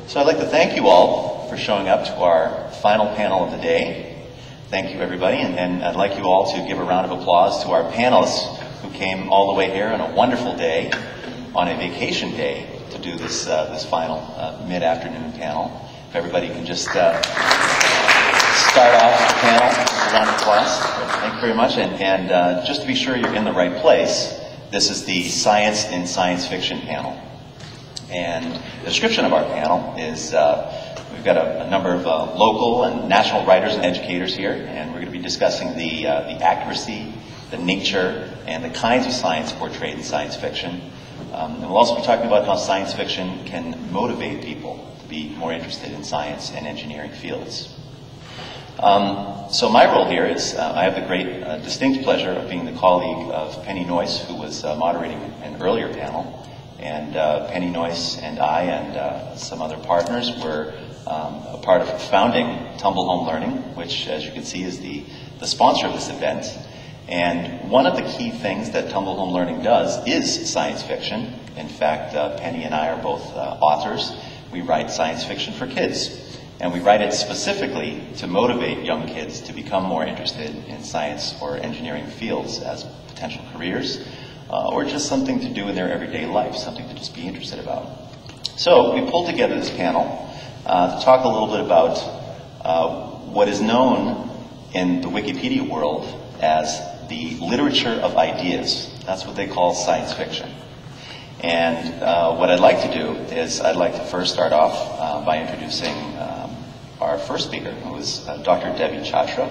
So I'd like to thank you all for showing up to our final panel of the day. Thank you, everybody, and I'd like you all to give a round of applause to our panelists who came all the way here on a wonderful day, on a vacation day, to do this final mid-afternoon panel. If everybody can just start off the panel with a round of applause. Thank you very much, and just to be sure you're in the right place, this is the Science in Science Fiction panel. And the description of our panel is we've got a number of local and national writers and educators here, and we're going to be discussing the accuracy, the nature, and the kinds of science portrayed in science fiction. And we'll also be talking about how science fiction can motivate people to be more interested in science and engineering fields. So my role here is I have the great distinct pleasure of being the colleague of Penny Noyce, who was moderating an earlier panel. And Penny Noyce and I and some other partners were a part of founding Tumblehome Learning, which, as you can see, is the sponsor of this event. And one of the key things that Tumblehome Learning does is science fiction. In fact, Penny and I are both authors. We write science fiction for kids. And we write it specifically to motivate young kids to become more interested in science or engineering fields as potential careers. Or just something to do in their everyday life, something to just be interested about. So we pulled together this panel to talk a little bit about what is known in the Wikipedia world as the literature of ideas. That's what they call science fiction. And what I'd like to do is I'd like to first start off by introducing our first speaker, who is Dr. Debbie Chhatra.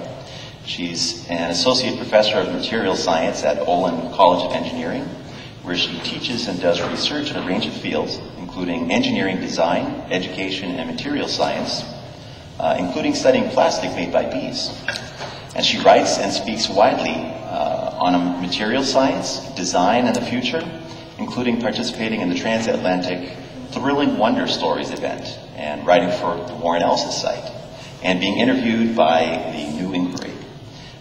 She's an associate professor of material science at Olin College of Engineering, where she teaches and does research in a range of fields, including engineering design, education, and material science, including studying plastic made by bees. And she writes and speaks widely on material science, design, and the future, including participating in the transatlantic Thrilling Wonder Stories event and writing for the Warren Ellis site, and being interviewed by the New Inquiry.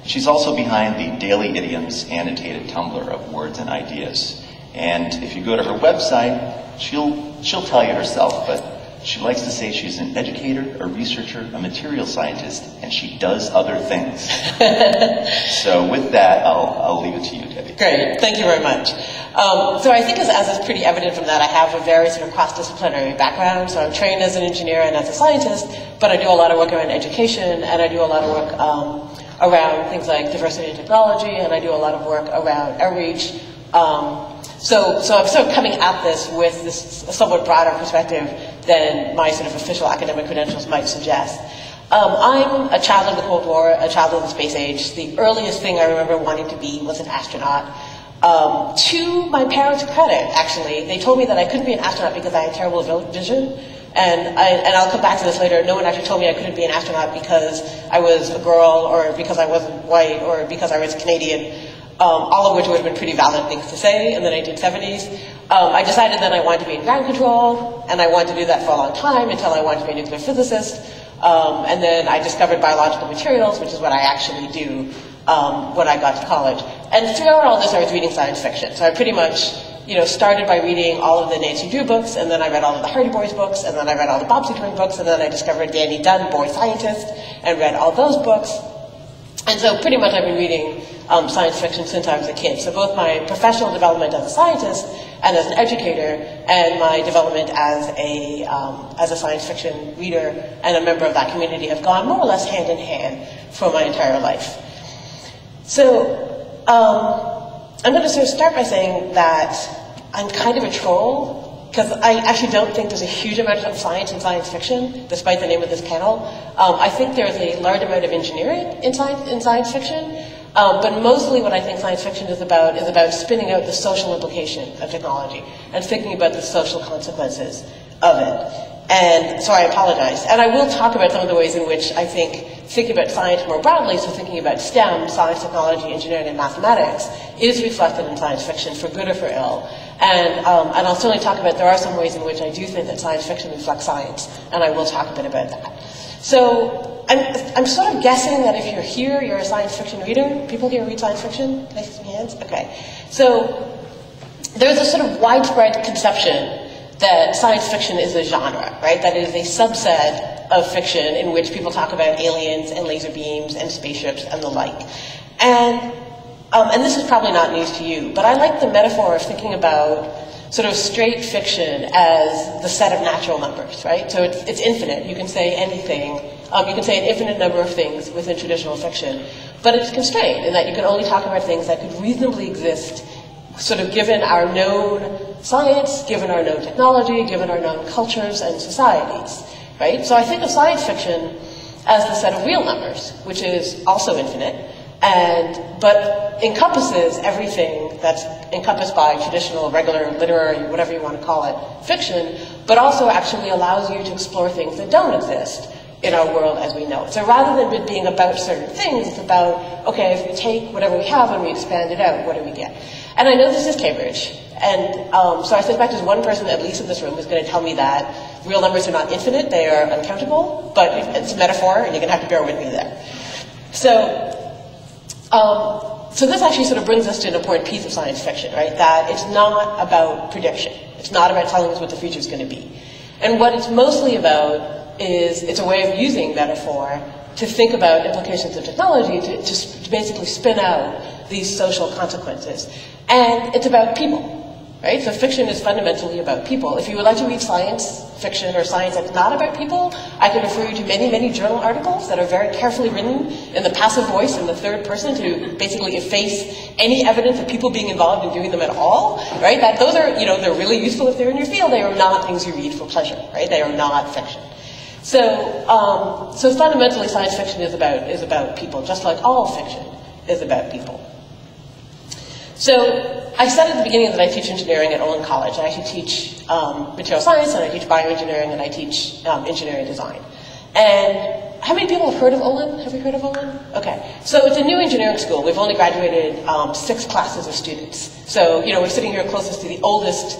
She's also behind the Daily Idioms annotated Tumblr of words and ideas. And if you go to her website, she'll tell you herself, but she likes to say she's an educator, a researcher, a material scientist, and she does other things. So with that, I'll leave it to you, Debbie. Great, thank you very much. So I think as is pretty evident from that, I have a very sort of cross-disciplinary background. So I'm trained as an engineer and as a scientist, but I do a lot of work around education, and I do a lot of work around things like diversity and technology, and I do a lot of work around outreach. So I'm sort of coming at this with this somewhat broader perspective than my sort of official academic credentials might suggest. I'm a child of the Cold War, a child of the space age. The earliest thing I remember wanting to be was an astronaut. To my parents' credit, actually, they told me that I couldn't be an astronaut because I had terrible vision. And I'll come back to this later. No one actually told me I couldn't be an astronaut because I was a girl, or because I wasn't white, or because I was Canadian, all of which would have been pretty valid things to say in the 1970s. I decided that I wanted to be in ground control, and I wanted to do that for a long time until I wanted to be a nuclear physicist. And then I discovered biological materials, which is what I actually do when I got to college. And throughout all this, I was reading science fiction. So I pretty much started by reading all of the Nancy Drew books, and then I read all of the Hardy Boys books, and then I read all the Bob Twin books, and then I discovered Danny Dunn, Boy Scientist, and read all those books. And so pretty much I've been reading science fiction since I was a kid. So both my professional development as a scientist and as an educator, and my development as a science fiction reader and a member of that community have gone more or less hand in hand for my entire life. So I'm going to sort of start by saying that I'm kind of a troll, because I actually don't think there's a huge amount of science in science fiction, despite the name of this panel. I think there's a large amount of engineering in science fiction, but mostly what I think science fiction is about spinning out the social implication of technology and thinking about the social consequences of it. And so I apologize. And I will talk about some of the ways in which I think thinking about science more broadly, so thinking about STEM, science, technology, engineering, and mathematics, is reflected in science fiction for good or for ill. And I'll certainly talk about, there are some ways in which I do think that science fiction reflects science, and I will talk a bit about that. So I'm sort of guessing that if you're here, you're a science fiction reader. People here read science fiction? Can I see some hands? Okay. So there's a sort of widespread conception that science fiction is a genre, right? That it is a subset of fiction in which people talk about aliens and laser beams and spaceships and the like. And this is probably not news to you, but I like the metaphor of thinking about sort of straight fiction as the set of natural numbers, right? So it's infinite. You can say anything. You can say an infinite number of things within traditional fiction, but it's constrained in that you can only talk about things that could reasonably exist sort of given our known science, given our known technology, given our known cultures and societies, right? So I think of science fiction as the set of real numbers, which is also infinite, but encompasses everything that's encompassed by traditional, regular, literary, whatever you want to call it, fiction, but also actually allows you to explore things that don't exist in our world as we know it. So rather than it being about certain things, it's about, okay, if we take whatever we have and we expand it out, what do we get? And I know this is Cambridge, and so I suspect there's one person, at least in this room, who's going to tell me that real numbers are not infinite, they are uncountable, but it's a metaphor, and you're going to have to bear with me there. So this actually sort of brings us to an important piece of science fiction, right? That it's not about prediction. It's not about telling us what the future is going to be. And what it's mostly about is it's a way of using metaphor to think about implications of technology to basically spin out these social consequences. And it's about people. Right? So fiction is fundamentally about people. If you would like to read science fiction or science that's not about people, I can refer you to many, many journal articles that are very carefully written in the passive voice in the third person to basically efface any evidence of people being involved in doing them at all. Right? Those are, they're really useful if they're in your field. They are not things you read for pleasure. Right? They are not fiction. So fundamentally, science fiction is about people, just like all fiction is about people. So I said at the beginning that I teach engineering at Olin College. I actually teach material science, and I teach bioengineering, and I teach engineering design. And how many people have heard of Olin? Have you heard of Olin? Okay. So it's a new engineering school. We've only graduated 6 classes of students. So, we're sitting here closest to the oldest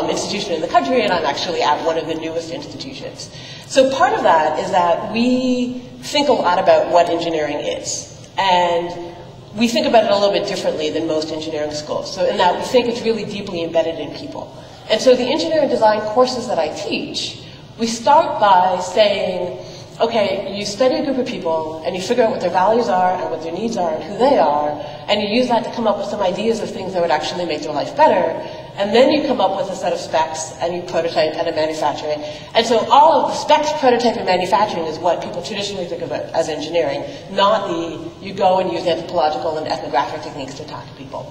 institution in the country, and I'm actually at one of the newest institutions. So part of that is that we think a lot about what engineering is. And we think about it a little bit differently than most engineering schools. So in that we think it's really deeply embedded in people. And so the engineering design courses that I teach, we start by saying, okay, you study a group of people and you figure out what their values are and what their needs are and who they are, and you use that to come up with some ideas of things that would actually make their life better. And then you come up with a set of specs and you prototype and a manufacturing. And so all of the specs, prototype, and manufacturing is what people traditionally think of it as engineering, not you go and use anthropological and ethnographic techniques to talk to people.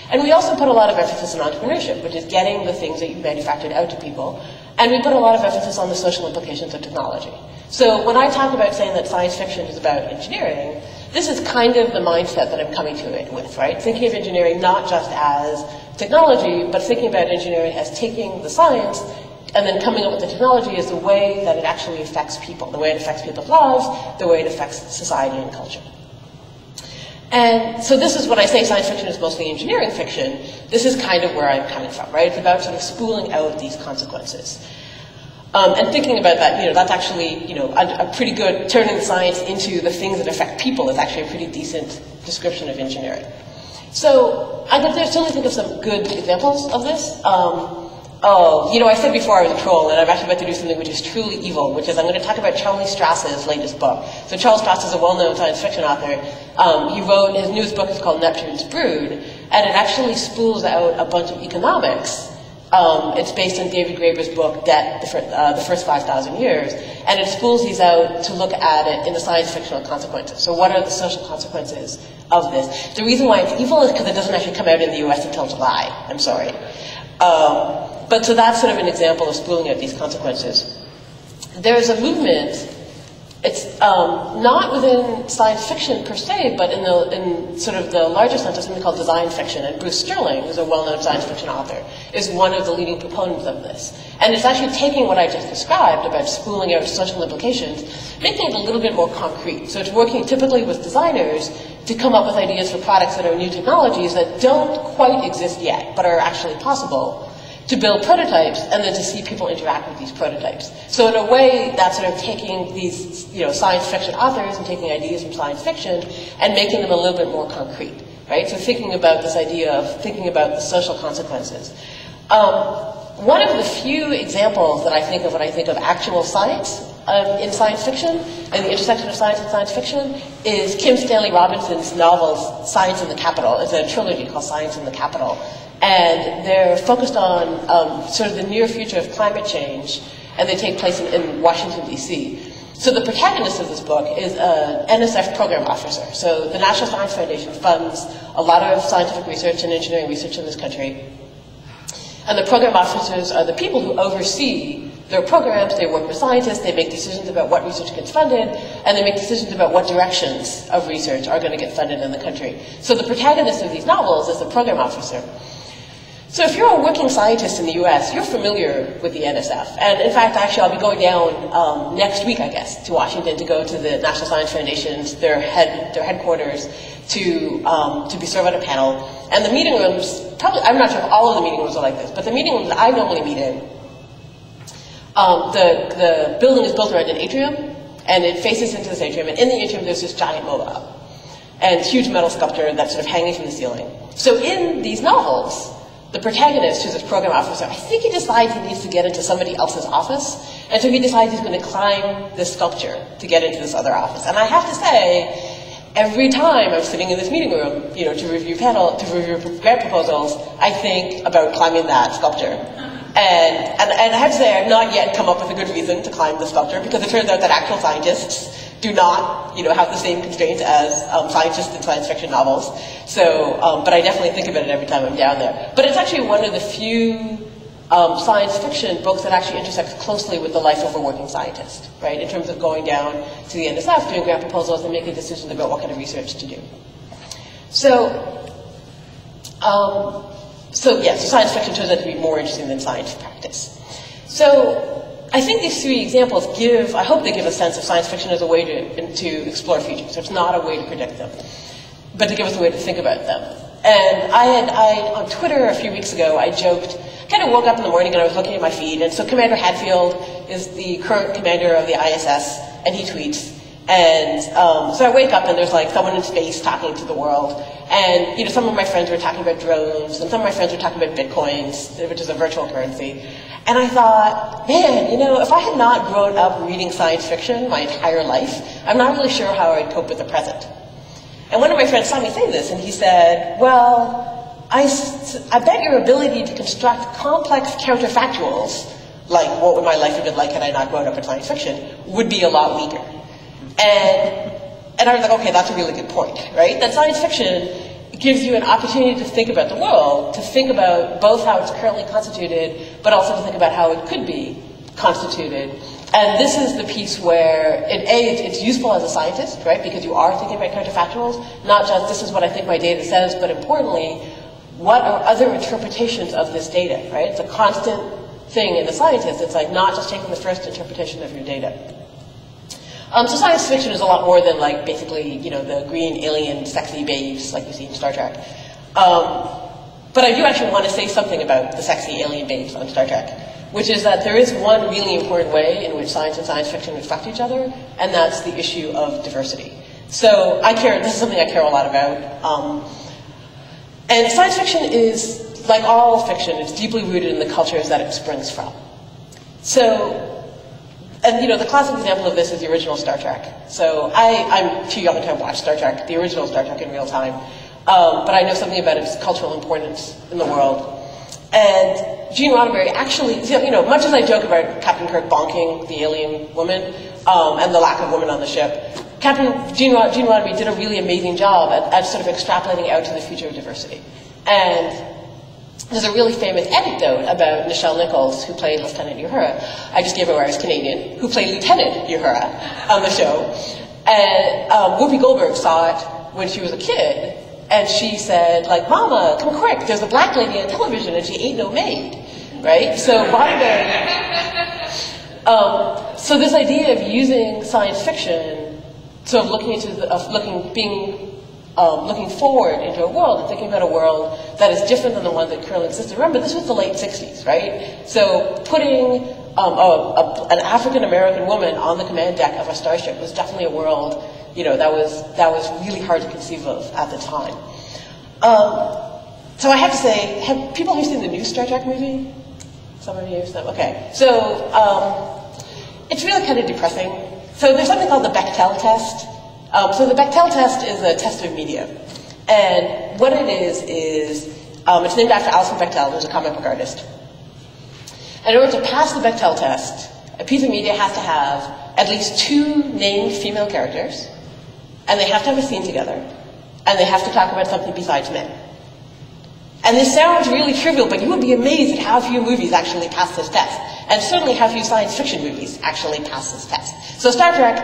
And we also put a lot of emphasis on entrepreneurship, which is getting the things that you manufactured out to people. And we put a lot of emphasis on the social implications of technology. So when I talk about saying that science fiction is about engineering, this is kind of the mindset that I'm coming to it with, right? Thinking of engineering not just as technology, but thinking about engineering as taking the science and then coming up with the technology as the way that it actually affects people, the way it affects people's lives, the way it affects society and culture. And so this is when I say science fiction is mostly engineering fiction, this is kind of where I'm coming from, right? It's about sort of spooling out these consequences. And thinking about that, that's actually, a pretty good turning science into the things that affect people is actually a pretty decent description of engineering. So I could certainly think of some good examples of this. I said before I was a troll, and I'm actually about to do something which is truly evil, which is I'm going to talk about Charlie Strauss's latest book. So Charles Strauss is a well-known science fiction author. He wrote, his newest book is called Neptune's Brood, and it actually spools out a bunch of economics. It's based on David Graeber's book, Debt, the First 5,000 Years, and it spools these out to look at it in the science fictional consequences. So what are the social consequences of this? The reason why it's evil is because it doesn't actually come out in the US until July. I'm sorry. But so that's sort of an example of spooling out these consequences. There's a movement, it's not within science fiction per se, but in sort of the larger sense of something called design fiction. And Bruce Sterling, who's a well-known science fiction author, is one of the leading proponents of this. And it's actually taking what I just described about spooling out social implications, making it a little bit more concrete. So it's working typically with designers to come up with ideas for products that are new technologies that don't quite exist yet, but are actually possible, to build prototypes and then to see people interact with these prototypes. So in a way, that's sort of taking these science fiction authors and taking ideas from science fiction and making them a little bit more concrete, right? So thinking about this idea of thinking about the social consequences. one of the few examples that I think of when I think of actual science in science fiction, and the intersection of science and science fiction, is Kim Stanley Robinson's novels Science in the Capital. It's a trilogy called Science in the Capital. And they're focused on sort of the near future of climate change, and they take place in Washington, D.C. So the protagonist of this book is an NSF program officer. So the National Science Foundation funds a lot of scientific research and engineering research in this country. And the program officers are the people who oversee their programs. They work with scientists, they make decisions about what research gets funded, and they make decisions about what directions of research are going to get funded in the country. So the protagonist of these novels is the program officer. So if you're a working scientist in the US, you're familiar with the NSF. And in fact, actually, I'll be going down next week, I guess, to Washington to go to the National Science Foundation's, their headquarters, to be served on a panel. And the meeting rooms, probably, I'm not sure if all of the meeting rooms are like this, but the meeting rooms that I normally meet in, the building is built around an atrium, and it faces into this atrium, and in the atrium there's this giant mobile, and huge metal sculpture that's sort of hanging from the ceiling. So in these novels, the protagonist, who's this program officer, I think he decides he needs to get into somebody else's office, and so he decides he's going to climb this sculpture to get into this other office. And I have to say, every time I'm sitting in this meeting room, to review grant proposals, I think about climbing that sculpture. And I have to say, I've not yet come up with a good reason to climb the sculpture, because it turns out that actual scientists do not, have the same constraints as scientists in science fiction novels. So, but I definitely think about it every time I'm down there. But it's actually one of the few science fiction books that actually intersects closely with the life of a working scientist, right? In terms of going down to the NSF, doing grant proposals, and making decisions about what kind of research to do. So science fiction turns out to be more interesting than science practice. So I think these three examples I hope they give a sense of science fiction as a way to explore futures. So it's not a way to predict them, but to give us a way to think about them. And on Twitter a few weeks ago, I joked, kind of woke up in the morning and I was looking at my feed, and so Commander Hadfield is the current commander of the ISS, and he tweets. And so I wake up and there's like someone in space talking to the world. And some of my friends were talking about drones, and some of my friends were talking about bitcoins, which is a virtual currency. And I thought, man, if I had not grown up reading science fiction my entire life, I'm not really sure how I'd cope with the present. And one of my friends saw me say this, and he said, well, I bet your ability to construct complex counterfactuals, like what would my life have been like had I not grown up in science fiction, would be a lot weaker. And I was like, okay, that's a really good point, right? That science fiction gives you an opportunity to think about the world, to think about both how it's currently constituted, but also to think about how it could be constituted. And this is the piece where, it's useful as a scientist, right? Because you are thinking about counterfactuals, not just this is what I think my data says, but importantly, what are other interpretations of this data, right? It's a constant thing in the scientist. It's like not just taking the first interpretation of your data. So science fiction is a lot more than like basically, the green alien sexy babes like you see in Star Trek. But I do actually want to say something about the sexy alien babes on Star Trek, which is that there is one really important way in which science and science fiction reflect each other, and that's the issue of diversity. So this is something I care a lot about. And science fiction is, like all fiction, it's deeply rooted in the cultures that it springs from. So, and the classic example of this is the original Star Trek. So I'm too young to watch Star Trek, the original Star Trek in real time. But I know something about its cultural importance in the world. And Gene Roddenberry actually, much as I joke about Captain Kirk bonking the alien woman, and the lack of women on the ship, Gene Roddenberry did a really amazing job at sort of extrapolating out to the future of diversity. And there's a really famous anecdote about Nichelle Nichols, who played Lieutenant Uhura. I just gave away I was Canadian, who played Lieutenant Uhura on the show. And Whoopi Goldberg saw it when she was a kid, and she said, like, Mama, come quick, there's a black lady on television and she ain't no maid, right? So Roddenberry, so this idea of using science fiction, sort of looking forward into a world and thinking about a world that is different than the one that currently exists. Remember, this was the late 60s, right? So putting an African-American woman on the command deck of a starship was definitely a world, that was really hard to conceive of at the time. So I have to say, have people here seen the new Star Trek movie? Some of you, some, okay. So, it's really kind of depressing. So there's something called the Bechdel test. So the Bechdel test is a test of media. And what it is it's named after Alison Bechdel, who's a comic book artist. And in order to pass the Bechdel test, a piece of media has to have at least 2 named female characters, and they have to have a scene together, and they have to talk about something besides men. And this sounds really trivial, but you would be amazed at how few movies actually pass this test. And certainly how few science fiction movies actually pass this test. So Star Trek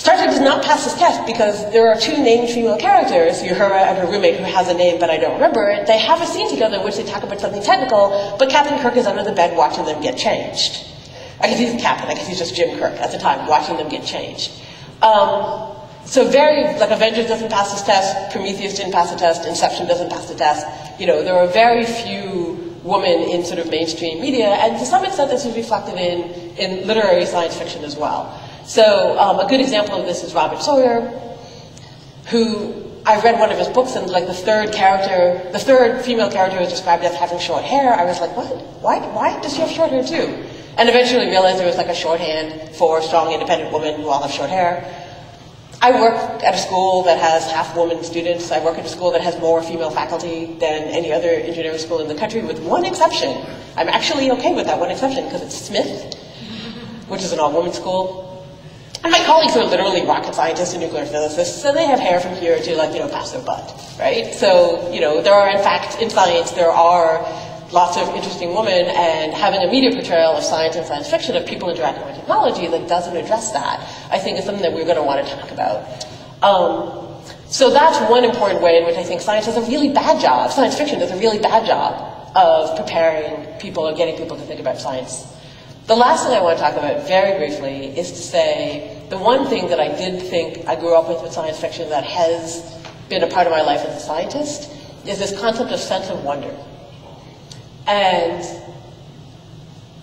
does not pass this test because there are 2 named female characters, Uhura and her roommate who has a name but I don't remember it. They have a scene together in which they talk about something technical, but Captain Kirk is under the bed watching them get changed. I guess he's the captain, I guess he's just Jim Kirk at the time, watching them get changed. So like Avengers doesn't pass this test, Prometheus didn't pass the test, Inception doesn't pass the test. You know, there are very few women in sort of mainstream media, and to some extent this is reflected in literary science fiction as well. So a good example of this is Robert Sawyer, who I read one of his books, and like the third female character is described as having short hair. I was like, what? Why does she have short hair too? And eventually realized there was like a shorthand for strong, independent women who all have short hair. I work at a school that has half women students. I work at a school that has more female faculty than any other engineering school in the country, with one exception. I'm actually okay with that one exception because it's Smith, which is an all-woman school. And my colleagues are literally rocket scientists and nuclear physicists, and they have hair from here to, like, past their butt, right? So, there are, in fact, in science, there are lots of interesting women, and having a media portrayal of science and science fiction, of people interacting with technology that doesn't address that, I think is something that we're going to want to talk about. So that's one important way in which I think science does a really bad job, science fiction does a really bad job of preparing people or getting people to think about science. The last thing I want to talk about very briefly is to say the one thing that I did think I grew up with science fiction that has been a part of my life as a scientist is this concept of sense of wonder. And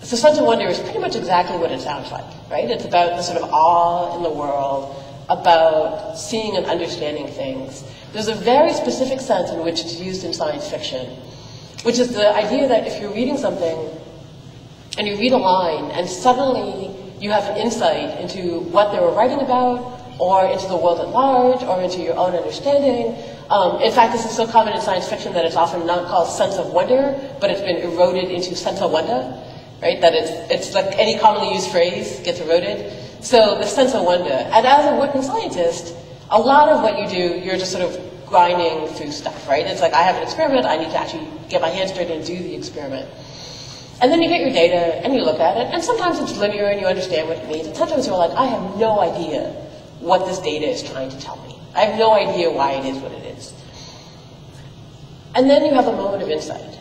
so sense of wonder is pretty much exactly what it sounds like, right? It's about the sort of awe in the world, about seeing and understanding things. There's a very specific sense in which it's used in science fiction, which is the idea that if you're reading something and you read a line and suddenly you have an insight into what they were writing about, or into the world at large, or into your own understanding. In fact, this is so common in science fiction that it's often not called sense of wonder, but it's been eroded into sense of wonder, right? That it's like any commonly used phrase gets eroded. So the sense of wonder. And as a working scientist, a lot of what you do, you're just sort of grinding through stuff, right? It's like, I have an experiment, I need to actually get my hands dirty and do the experiment. And then you get your data, and you look at it, and sometimes it's linear and you understand what it means, and sometimes you're like, I have no idea what this data is trying to tell me. I have no idea why it is what it is. And then you have a moment of insight,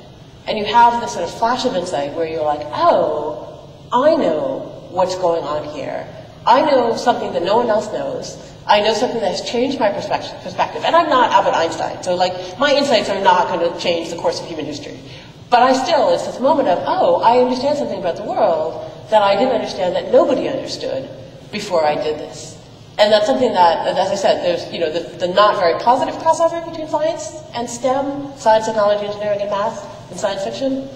and you have this sort of flash of insight where you're like, oh, I know what's going on here. I know something that no one else knows. I know something that has changed my perspective. And I'm not Albert Einstein, so like, my insights are not going to change the course of human history. But it's this moment of, oh, I understand something about the world that I didn't understand, that nobody understood before I did this. And that's something that, as I said, there's, the not very positive crossover between science and STEM, science, technology, engineering, and math in science fiction.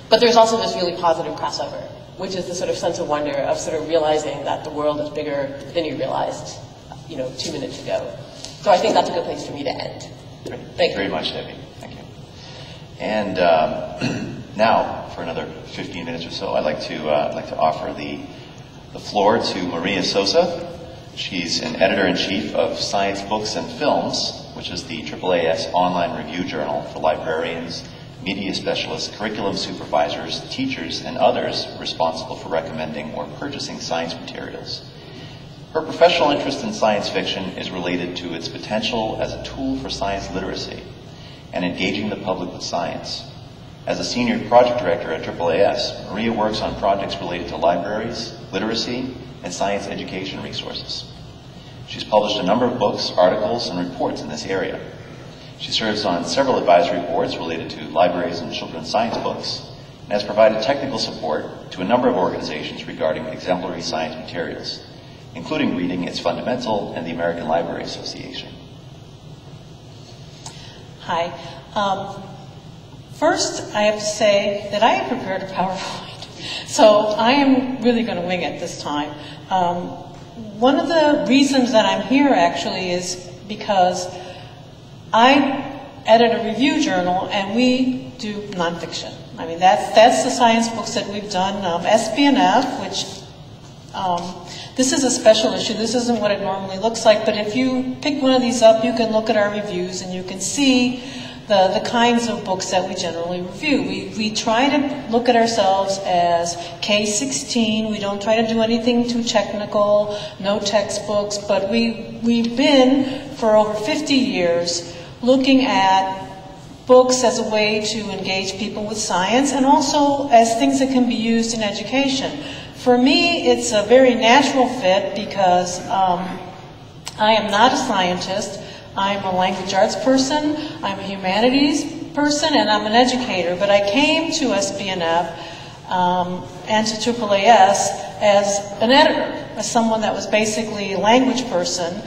But there's also this really positive crossover, which is the sort of sense of wonder of sort of realizing that the world is bigger than you realized, 2 minutes ago. So I think that's a good place for me to end. Thank you very much, Debbie. Thank you. And now, for another 15 minutes or so, I'd like to offer the floor to Maria Sosa. She's an editor-in-chief of Science Books and Films, which is the AAAS online review journal for librarians, media specialists, curriculum supervisors, teachers, and others responsible for recommending or purchasing science materials. Her professional interest in science fiction is related to its potential as a tool for science literacy and engaging the public with science. As a senior project director at AAAS, Maria works on projects related to libraries, literacy, and science education resources. She's published a number of books, articles, and reports in this area. She serves on several advisory boards related to libraries and children's science books, and has provided technical support to a number of organizations regarding exemplary science materials, including Reading It's Fundamental and the American Library Association. Hi. First, I have to say that I have prepared a PowerPoint. So I am really going to wing it this time. One of the reasons that I'm here actually is because I edit a review journal and we do nonfiction. I mean, that's the science books that we've done. SPNF, which this is a special issue. This isn't what it normally looks like, but if you pick one of these up, you can look at our reviews and you can see the kinds of books that we generally review. We try to look at ourselves as K-16. We don't try to do anything too technical, no textbooks, but we've been, for over 50 years, looking at books as a way to engage people with science and also as things that can be used in education. For me, it's a very natural fit because I am not a scientist. I'm a language arts person, I'm a humanities person, and I'm an educator. But I came to SPNF and to AAAS as an editor, as someone that was basically a language person.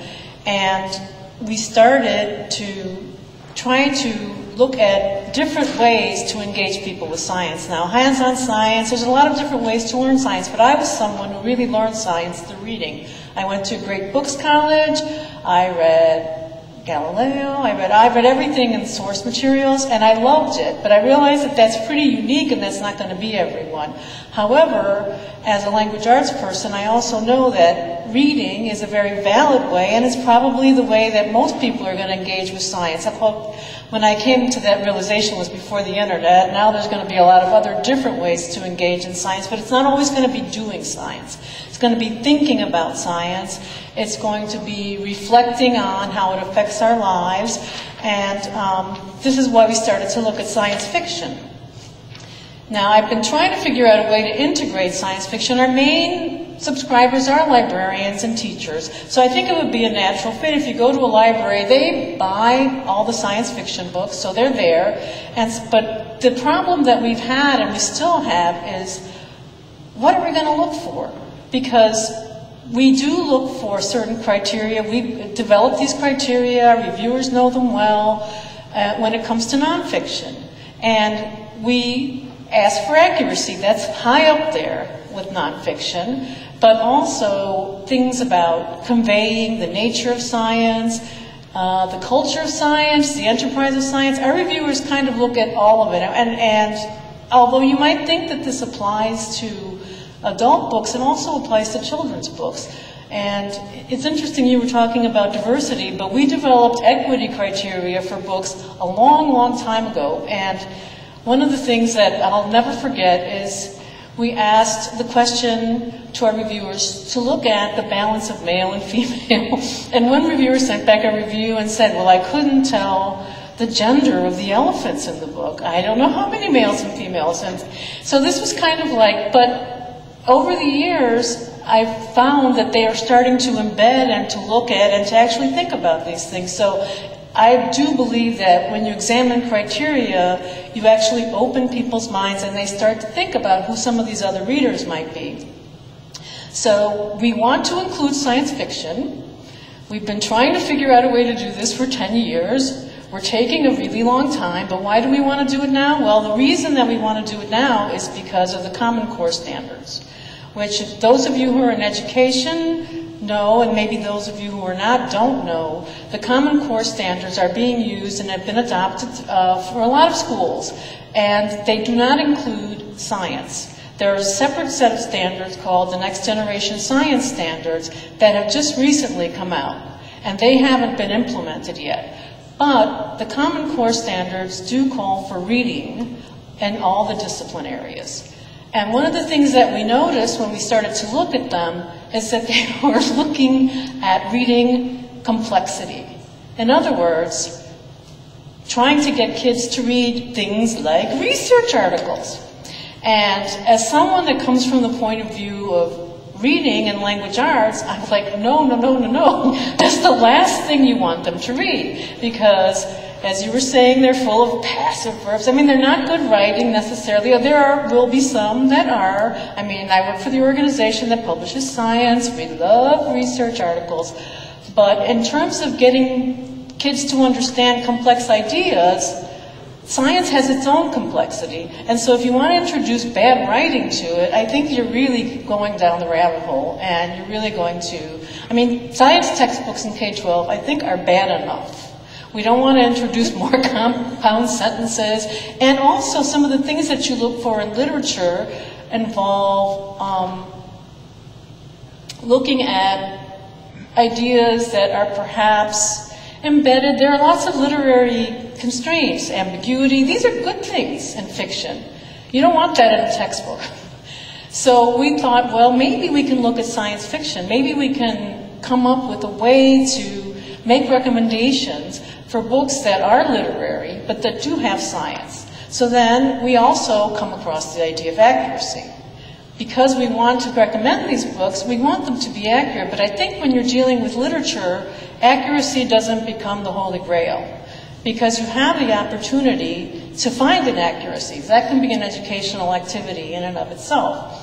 And we started to try to look at different ways to engage people with science. Now, hands-on science, there's a lot of different ways to learn science, but I was someone who really learned science through reading. I went to Great Books College, I read Galileo, I read everything in source materials, and I loved it, but I realized that that's pretty unique and that's not going to be everyone. However, as a language arts person, I also know that reading is a very valid way, and it's probably the way that most people are going to engage with science. When I came to that realization was before the internet. Now there's going to be a lot of other different ways to engage in science, but it's not always going to be doing science. It's going to be thinking about science. It's going to be reflecting on how it affects our lives. And this is why we started to look at science fiction. Now, I've been trying to figure out a way to integrate science fiction. Our main subscribers are librarians and teachers. So I think it would be a natural fit. If you go to a library, they buy all the science fiction books, so they're there. But the problem that we've had, and we still have, is what are we going to look for? Because we do look for certain criteria. We've developed these criteria. Reviewers know them well when it comes to nonfiction. And we ask for accuracy. That's high up there with nonfiction. But also things about conveying the nature of science, the culture of science, the enterprise of science. Our reviewers kind of look at all of it. And although you might think that this applies to adult books, it also applies to children's books. And it's interesting you were talking about diversity, but we developed equity criteria for books a long, long time ago. And one of the things that I'll never forget is we asked the question to our reviewers to look at the balance of male and female. And one reviewer sent back a review and said, well, I couldn't tell the gender of the elephants in the book. I don't know how many males and females. And so this was kind of like, but over the years, I've found that they are starting to embed and to look at and to actually think about these things. So I do believe that when you examine criteria, you actually open people's minds and they start to think about who some of these other readers might be. So we want to include science fiction. We've been trying to figure out a way to do this for 10 years. We're taking a really long time, but why do we want to do it now? Well, the reason that we want to do it now is because of the Common Core standards, which if those of you who are in education know, and maybe those of you who are not don't know, the Common Core standards are being used and have been adopted for a lot of schools, and they do not include science. There are a separate set of standards called the Next Generation Science Standards that have just recently come out, and they haven't been implemented yet. But the Common Core standards do call for reading in all the discipline areas. And one of the things that we noticed when we started to look at them is that they were looking at reading complexity. In other words, trying to get kids to read things like research articles. And as someone that comes from the point of view of reading and language arts, I'm like, no. That's the last thing you want them to read. Because, as you were saying, they're full of passive verbs. I mean, they're not good writing necessarily. There will be some that are. I mean, I work for the organization that publishes science. We love research articles. But in terms of getting kids to understand complex ideas, science has its own complexity, and so if you want to introduce bad writing to it, I think you're really going down the rabbit hole, and you're really going to, I mean, science textbooks in K-12, I think, are bad enough. We don't want to introduce more compound sentences, and also some of the things that you look for in literature involve looking at ideas that are perhaps embedded. There are lots of literary constraints, ambiguity. These are good things in fiction. You don't want that in a textbook. So we thought, well, maybe we can look at science fiction. Maybe we can come up with a way to make recommendations for books that are literary, but that do have science. So then we also come across the idea of accuracy. Because we want to recommend these books, we want them to be accurate, but I think when you're dealing with literature, accuracy doesn't become the holy grail. Because you have the opportunity to find inaccuracies. That can be an educational activity in and of itself.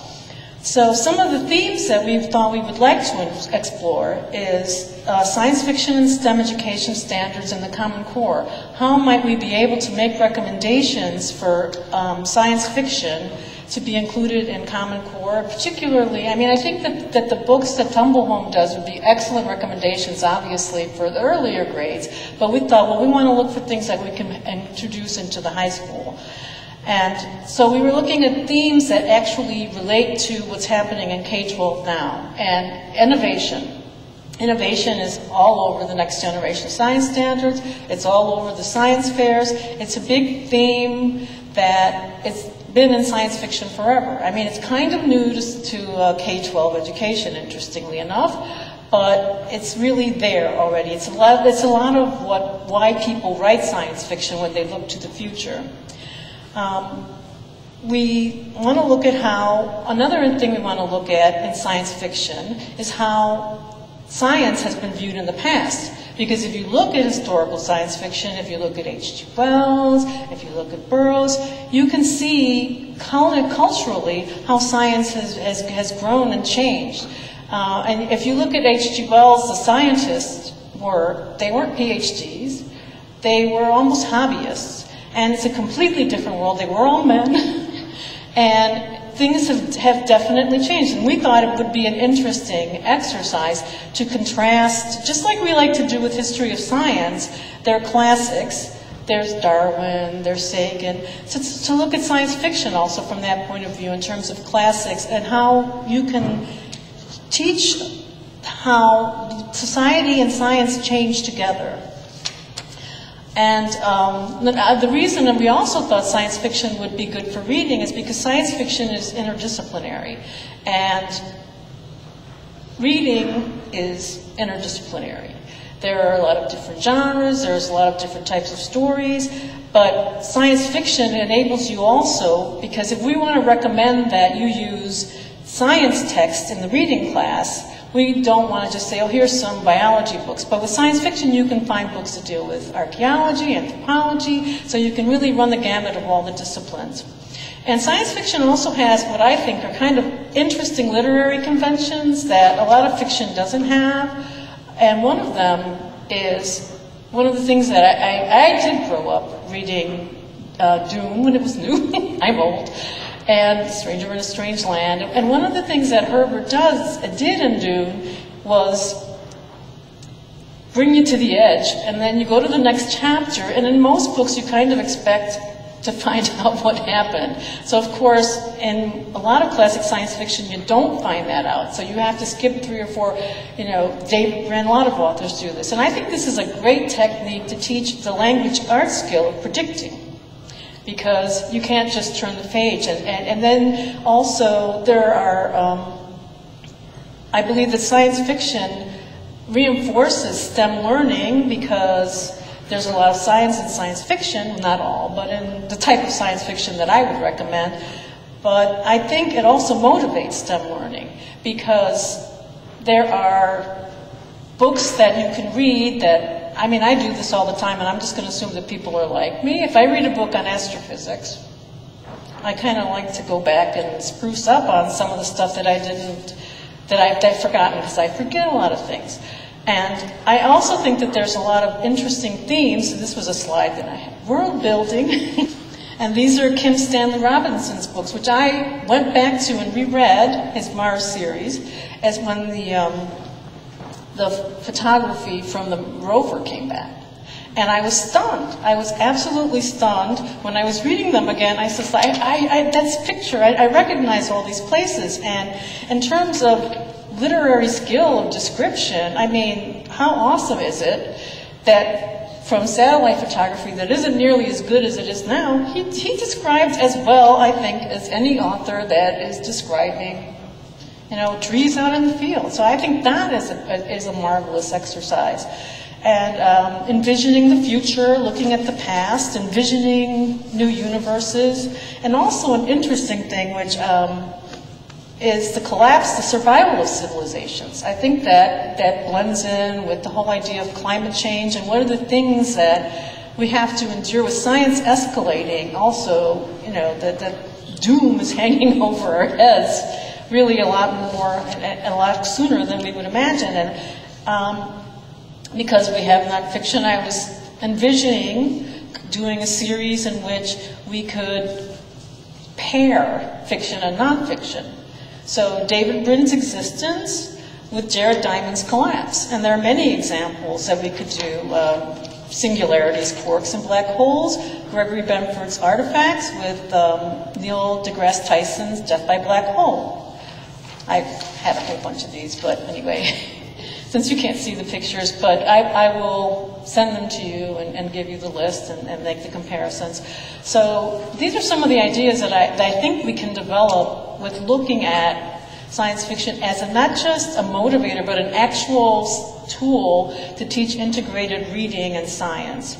So some of the themes that we thought we would like to explore is science fiction and STEM education standards in the Common Core. How might we be able to make recommendations for science fiction to be included in Common Core, particularly, I mean, I think that the books that Tumblehome does would be excellent recommendations, obviously, for the earlier grades, but we thought, well, we want to look for things that we can introduce into the high school. And so we were looking at themes that actually relate to what's happening in K-12 now, and innovation. Innovation is all over the next generation science standards, it's all over the science fairs, it's a big theme that it's been in science fiction forever. I mean, it's kind of new to K-12 education, interestingly enough, but it's really there already. It's a lot of why people write science fiction when they look to the future. We want to look at how, another thing we want to look at in science fiction is how science has been viewed in the past. Because if you look at historical science fiction, if you look at H.G. Wells, if you look at Burroughs, you can see culturally how science has grown and changed. And if you look at H.G. Wells, the scientists they weren't PhDs, they were almost hobbyists. And it's a completely different world. They were all men. And things have definitely changed, and we thought it would be an interesting exercise to contrast, just like we like to do with history of science. There are classics, there's Darwin, there's Sagan, to look at science fiction also from that point of view in terms of classics and how you can teach how society and science change together. And the reason that we also thought science fiction would be good for reading is because science fiction is interdisciplinary. And reading is interdisciplinary. There are a lot of different genres, there's a lot of different types of stories, but science fiction enables you also, because if we want to recommend that you use science text in the reading class, we don't want to just say, oh, here's some biology books. But with science fiction, you can find books that deal with archaeology, anthropology, so you can really run the gamut of all the disciplines. And science fiction also has what I think are kind of interesting literary conventions that a lot of fiction doesn't have. And one of them is, one of the things that I did grow up reading Dune when it was new. I'm old. And Stranger in a Strange Land. And one of the things that Herbert did in Dune was bring you to the edge, and then you go to the next chapter, and in most books you kind of expect to find out what happened. So of course, in a lot of classic science fiction, you don't find that out. So you have to skip 3 or 4, David Brin, a lot of authors do this. And I think this is a great technique to teach the language arts skill of predicting. Because you can't just turn the page. And then also there are, I believe that science fiction reinforces STEM learning because there's a lot of science in science fiction, not all, but in the type of science fiction that I would recommend. But I think it also motivates STEM learning because there are books that you can read that, I mean, I do this all the time, and I'm just going to assume that people are like me. If I read a book on astrophysics, I kind of like to go back and spruce up on some of the stuff that I've forgotten, because I forget a lot of things. And I also think that there's a lot of interesting themes. This was a slide that I had. World building. And these are Kim Stanley Robinson's books, which I went back to and reread his Mars series as when the photography from the rover came back. And I was stunned. I was absolutely stunned. When I was reading them again, I said, that's a picture. I recognize all these places. And in terms of literary skill of description, I mean, how awesome is it that from satellite photography that isn't nearly as good as it is now, he describes as well, I think, as any author that is describing, you know, trees out in the field. So I think that is a marvelous exercise. And envisioning the future, looking at the past, envisioning new universes, and also an interesting thing, which is the collapse, the survival of civilizations. I think that blends in with the whole idea of climate change and what are the things that we have to endure with science escalating. Also, you know, that doom is hanging over our heads really a lot more and a lot sooner than we would imagine. And because we have nonfiction, I was envisioning doing a series in which we could pair fiction and nonfiction. So David Brin's existence with Jared Diamond's collapse. And there are many examples that we could do. Singularities, quarks, and black holes. Gregory Benford's artifacts with Neil deGrasse Tyson's Death by Black Hole. I have a whole bunch of these, but anyway, since you can't see the pictures, but I will send them to you and give you the list and make the comparisons. So these are some of the ideas that I think we can develop with looking at science fiction as not just a motivator, but an actual tool to teach integrated reading and science.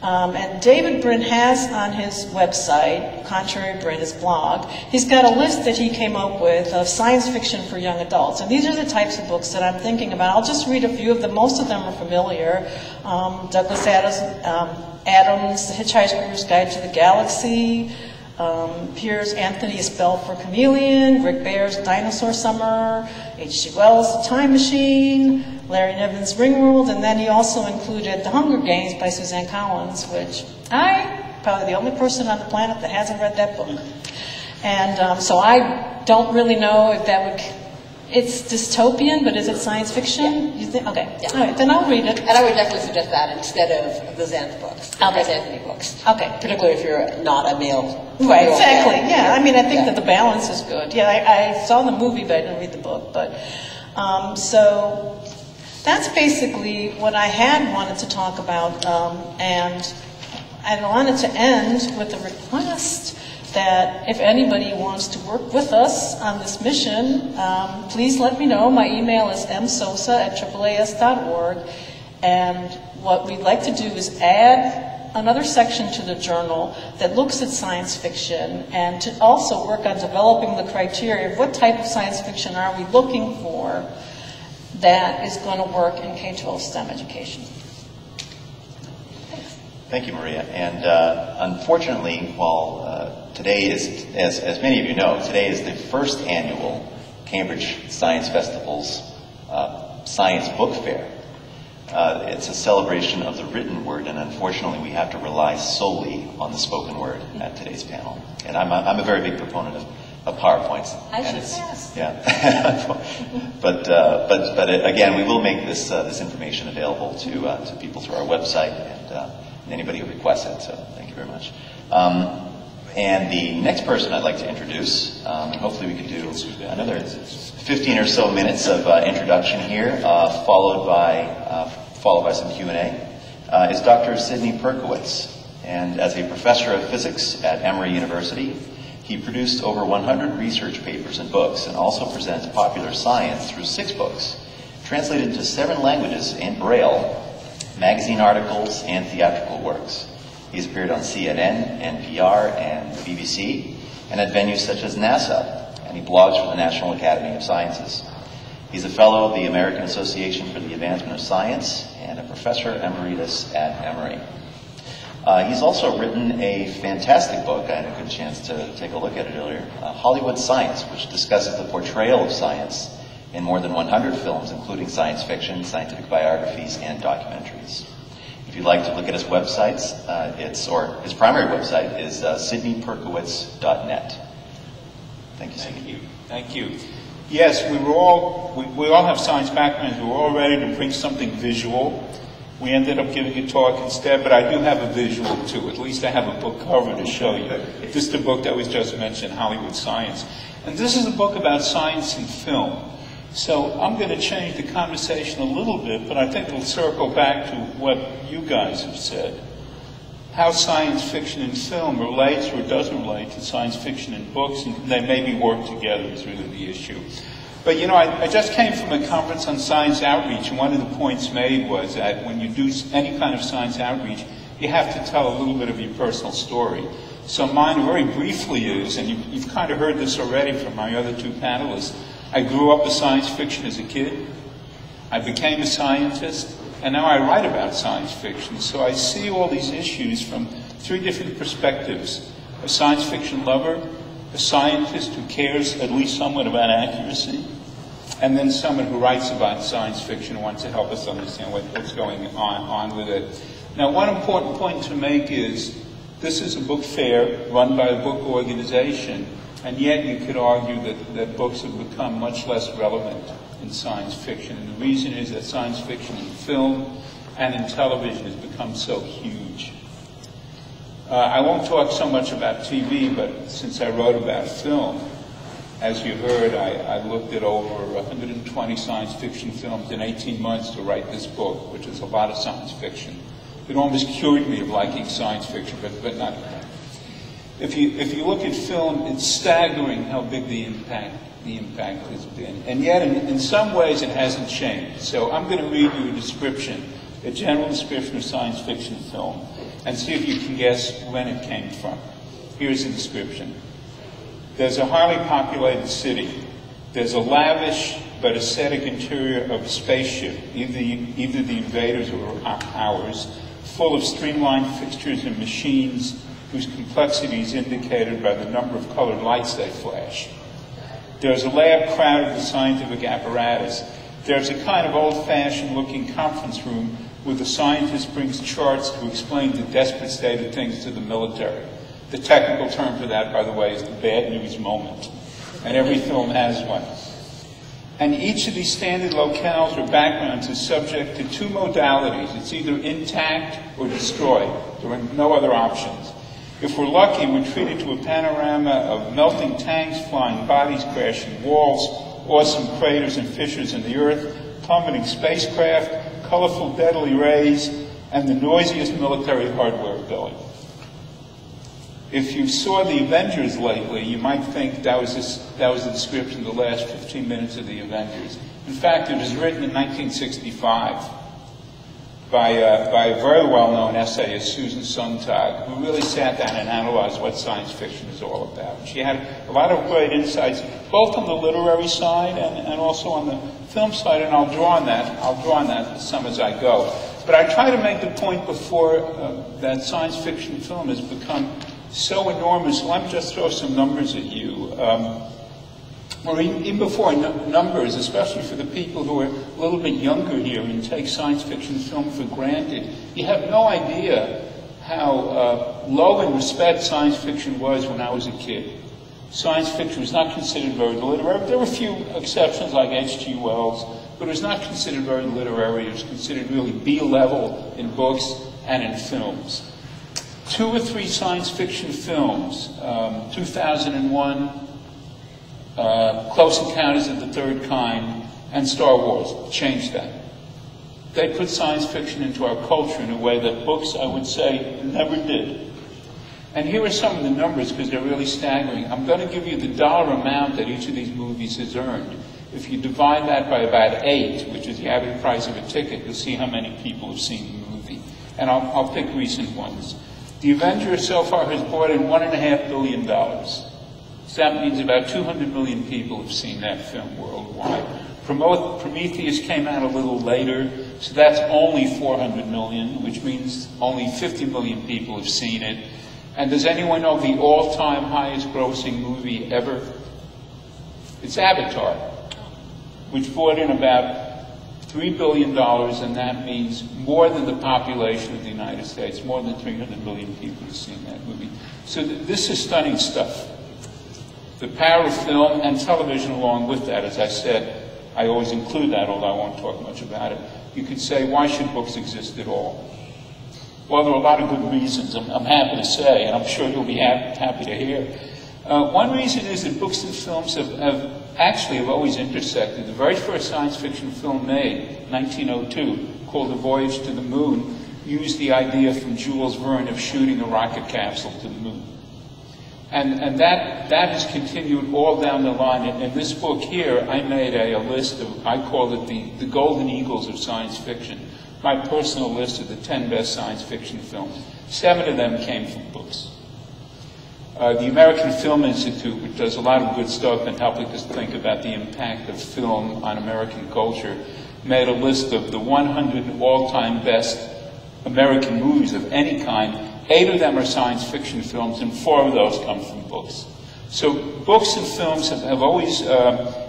And David Brin has on his website, Contrary Brin, his blog, he's got a list that he came up with of science fiction for young adults. And these are the types of books that I'm thinking about. I'll just read a few of them. Most of them are familiar. Douglas Adams' The Hitchhiker's Guide to the Galaxy, Piers Anthony, A Spell for Chameleon, Rick Baer's Dinosaur Summer, H.G. Wells' The Time Machine, Larry Niven's Ringworld, and then he also included The Hunger Games by Suzanne Collins, which probably the only person on the planet that hasn't read that book. And so I don't really know if that would, it's dystopian, but is it science fiction? You think? Okay, yeah. All right, then I'll read it. And I would definitely suggest that instead of the Xanth books, the Chris Anthony books. Okay. Particularly if you're not a male. Right, exactly, yeah. I mean, I think that the balance is good. Yeah, I saw the movie, but I didn't read the book. But so that's basically what I had wanted to talk about, and I wanted to end with a request that if anybody wants to work with us on this mission, please let me know. My email is msosa@AAAS.org, and what we'd like to do is add another section to the journal that looks at science fiction and to also work on developing the criteria of what type of science fiction are we looking for that is going to work in K-12 STEM education. Thank you, Maria. And unfortunately, while today is, as many of you know, today is the first annual Cambridge Science Festival's Science Book Fair. It's a celebration of the written word, and unfortunately we have to rely solely on the spoken word at today's panel. And I'm a very big proponent of PowerPoints. I should pass. Yeah. but again, we will make this information available to people through our website and anybody who requests it. So thank you very much. And the next person I'd like to introduce, and hopefully we can do another 15 or so minutes of introduction here, followed by some Q&A, is Dr. Sidney Perkowitz. And as a professor of physics at Emory University, he produced over 100 research papers and books, and also presents popular science through 6 books, translated into 7 languages in Braille, magazine articles, and theatrical works. He's appeared on CNN, NPR, and the BBC, and at venues such as NASA, and he blogs for the National Academy of Sciences. He's a fellow of the American Association for the Advancement of Science and a professor emeritus at Emory. He's also written a fantastic book. I had a good chance to take a look at it earlier, Hollywood Science, which discusses the portrayal of science in more than 100 films, including science fiction, scientific biographies, and documentaries. If you'd like to look at his websites, his primary website is SidneyPerkowitz.net. Thank you, Sidney. Thank you. Yes, we all have science backgrounds. We were all ready to bring something visual. We ended up giving a talk instead, but I do have a visual too. At least I have a book cover to show you. This is the book that was just mentioned, Hollywood Science. And this is a book about science and film. So I'm going to change the conversation a little bit, but I think we'll circle back to what you guys have said. How science fiction and film relates or doesn't relate to science fiction and books, and they maybe work together is really the issue. But you know, I just came from a conference on science outreach, and one of the points made was that when you do any kind of science outreach, you have to tell a little bit of your personal story. So mine very briefly is, and you've kind of heard this already from my other two panelists, I grew up with science fiction as a kid. I became a scientist, and now I write about science fiction. So I see all these issues from three different perspectives. A science fiction lover, a scientist who cares at least somewhat about accuracy, and then someone who writes about science fiction and wants to help us understand what's going on with it. Now, one important point to make is this is a book fair run by a book organization, and yet you could argue that books have become much less relevant in science fiction. And the reason is that science fiction in film and in television has become so huge. I won't talk so much about TV, but since I wrote about film, as you heard, I looked at over 120 science fiction films in 18 months to write this book, which is a lot of science fiction. It almost cured me of liking science fiction, but not enough. If you look at film, it's staggering how big the impact has been. And yet, in some ways, it hasn't changed. So I'm going to read you a description, a general description of science fiction film, and see if you can guess when it came from. Here's the description. There's a highly populated city. There's a lavish but ascetic interior of a spaceship, either the invaders or ours, full of streamlined fixtures and machines whose complexity is indicated by the number of colored lights they flash. There's a lab crowded with scientific apparatus. There's a kind of old-fashioned looking conference room where the scientist brings charts to explain the desperate state of things to the military. The technical term for that, by the way, is the bad news moment. And every film has one. And each of these standard locales or backgrounds is subject to two modalities. It's either intact or destroyed. There are no other options. If we're lucky, we're treated to a panorama of melting tanks, flying bodies, crashing walls, awesome craters and fissures in the earth, plummeting spacecraft, colorful deadly rays, and the noisiest military hardware going. If you saw the Avengers lately, you might think that was a description of the last 15 minutes of the Avengers. In fact, it was written in 1965 by a very well-known essayist, Susan Sontag, who really sat down and analyzed what science fiction is all about. She had a lot of great insights, both on the literary side and also on the film side, and I'll draw on that some as I go. But I try to make the point before that science fiction film has become so enormous. Let me just throw some numbers at you. Or even before numbers, especially for the people who are a little bit younger here and take science fiction film for granted, you have no idea how low in respect science fiction was when I was a kid. Science fiction was not considered very literary. There were a few exceptions like H.G. Wells, but it was not considered very literary. It was considered really B-level in books and in films. 2 or 3 science fiction films, 2001, Close Encounters of the Third Kind, and Star Wars changed that. They put science fiction into our culture in a way that books, I would say, never did. And here are some of the numbers because they're really staggering. I'm going to give you the dollar amount that each of these movies has earned. If you divide that by about 8, which is the average price of a ticket, you'll see how many people have seen the movie. And I'll pick recent ones. The Avengers so far has brought in $1.5 billion. So that means about 200 million people have seen that film worldwide. Prometheus came out a little later, so that's only 400 million, which means only 50 million people have seen it. And does anyone know the all-time highest grossing movie ever? It's Avatar. which brought in about $3 billion, and that means more than the population of the United States. More than 300 million people have seen that movie. So this is stunning stuff. The power of film and television along with that, as I said, I always include that, although I won't talk much about it. You could say, why should books exist at all? Well, there are a lot of good reasons, I'm happy to say, and I'm sure you'll be happy to hear. One reason is that books and films have actually always intersected. The very first science fiction film made, 1902, called The Voyage to the Moon, used the idea from Jules Verne of shooting a rocket capsule to the moon. And that has continued all down the line. In this book here, I made a list of, I call it the Golden Eagles of science fiction. My personal list of the 10 best science fiction films. 7 of them came from books. The American Film Institute, which does a lot of good stuff in helping us think about the impact of film on American culture, made a list of the 100 all-time best American movies of any kind. 8 of them are science fiction films, and 4 of those come from books. So books and films have always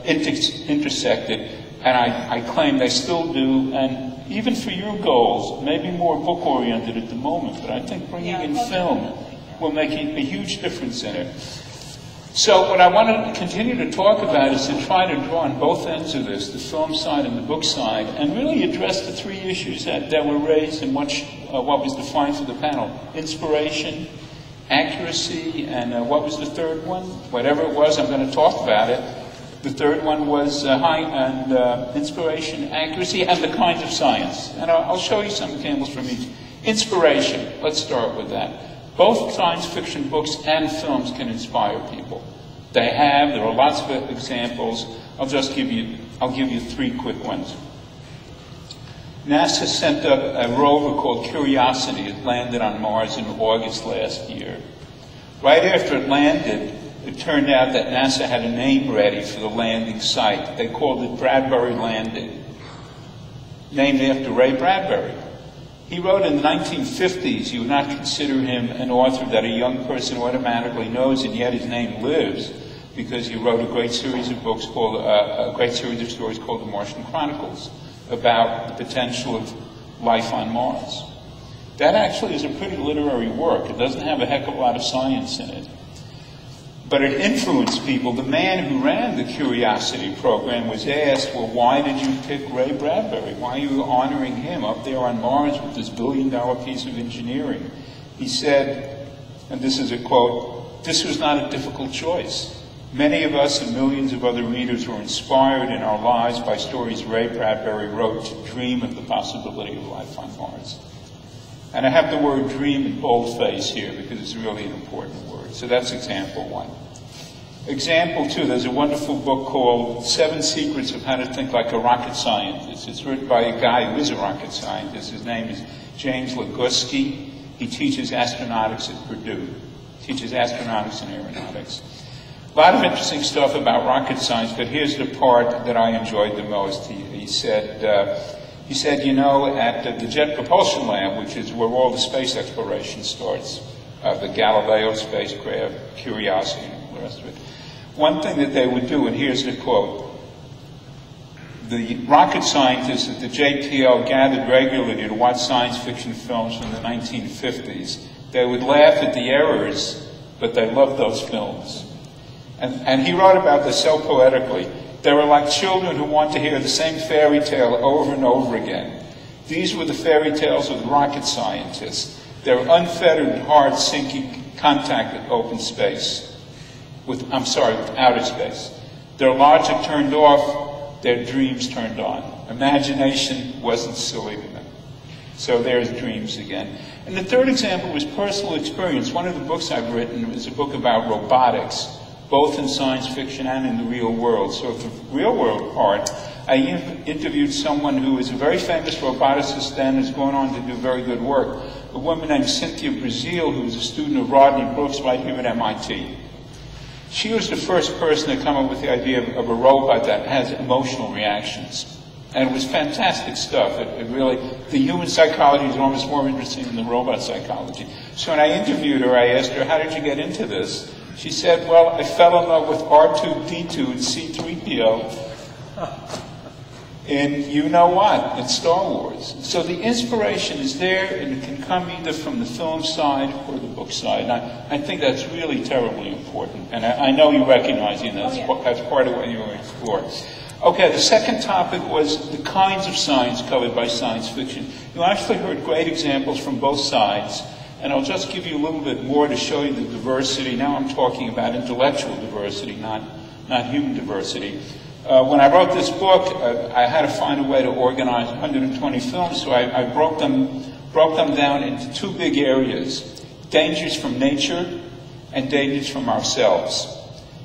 intersected, and I claim they still do, and even for your goals, maybe more book-oriented at the moment, but I think bringing in film will make a huge difference in it. So what I want to continue to talk about is to try to draw on both ends of this, the film side and the book side, and really address the 3 issues that were raised in what was defined for the panel. Inspiration, accuracy, and what was the third one? Whatever it was, I'm going to talk about it. The third one was inspiration, accuracy, and the kinds of science. And I'll show you some examples from each. Inspiration, let's start with that. Both science fiction books and films can inspire people. They have, there are lots of examples. I'll give you 3 quick ones. NASA sent up a rover called Curiosity. It landed on Mars in August last year. Right after it landed, it turned out that NASA had a name ready for the landing site. They called it Bradbury Landing, named after Ray Bradbury. He wrote in the 1950s, you would not consider him an author that a young person automatically knows, and yet his name lives because he wrote a great series of books called, a great series of stories called The Martian Chronicles about the potential of life on Mars. That actually is a pretty literary work. It doesn't have a heck of a lot of science in it. But it influenced people. The man who ran the Curiosity program was asked, well, why did you pick Ray Bradbury? Why are you honoring him up there on Mars with this billion-dollar piece of engineering? He said, and this is a quote, "This was not a difficult choice. Many of us and millions of other readers were inspired in our lives by stories Ray Bradbury wrote to dream of the possibility of life on Mars." And I have the word dream in boldface here because it's really an important word. So that's example 1. Example 2, there's a wonderful book called 7 Secrets of How to Think Like a Rocket Scientist. It's written by a guy who is a rocket scientist. His name is James Leguski. He teaches astronautics at Purdue. Teaches astronautics and aeronautics. A lot of interesting stuff about rocket science, but here's the part that I enjoyed the most. He said, you know, at the Jet Propulsion Lab, which is where all the space exploration starts, the Galileo spacecraft, Curiosity, and all the rest of it, one thing that they would do, and here's the quote, the rocket scientists at the JPL gathered regularly to watch science fiction films from the 1950s. They would laugh at the errors, but they loved those films. And he wrote about this so poetically. They were like children who want to hear the same fairy tale over and over again. These were the fairy tales of the rocket scientists. Their unfettered, hard-sinking contact with open space. With outer space. Their logic turned off, their dreams turned on. Imagination wasn't silly to them. So there's dreams again. And the third example was personal experience. One of the books I've written is a book about robotics, both in science fiction and in the real world. So the real world part, I interviewed someone who is a very famous roboticist and has gone on to do very good work. A woman named Cynthia Brazil, who was a student of Rodney Brooks right here at MIT. She was the first person to come up with the idea of a robot that has emotional reactions. And it was fantastic stuff. It really, the human psychology is almost more interesting than the robot psychology. So when I interviewed her, I asked her, how did you get into this? She said, well, I fell in love with R2-D2 and C-3PO. in you-know-what, in Star Wars. So the inspiration is there, and it can come either from the film side or the book side. And I think that's really terribly important. And I know you recognize that's part of what you were exploring. Okay, the second topic was the kinds of science covered by science fiction. You actually heard great examples from both sides, and I'll just give you a little bit more to show you the diversity. Now I'm talking about intellectual diversity, not human diversity. When I wrote this book, I had to find a way to organize 120 films, so I broke them down into two big areas: dangers from nature and dangers from ourselves.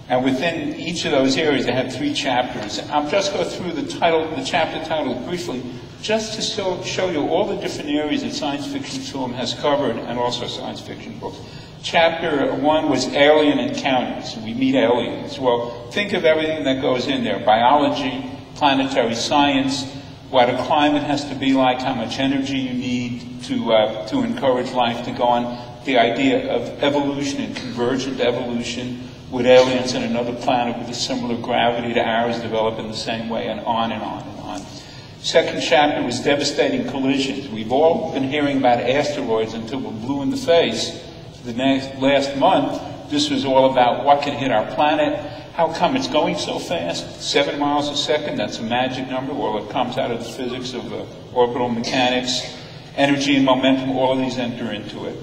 And within each of those areas, I had 3 chapters. I'll just go through the chapter title briefly, just to show you all the different areas that science fiction film has covered, and also science fiction books. Chapter 1 was alien encounters. We meet aliens. Well, think of everything that goes in there: biology, planetary science, what a climate has to be like, how much energy you need to encourage life to go on, the idea of evolution and convergent evolution. Would aliens on another planet with a similar gravity to ours develop in the same way, and on and on and on. Second chapter was devastating collisions. We've all been hearing about asteroids until we're blue in the face. Last month, this was all about what can hit our planet. How come it's going so fast? 7 miles a second, that's a magic number. Well, it comes out of the physics of orbital mechanics. Energy and momentum, all of these enter into it.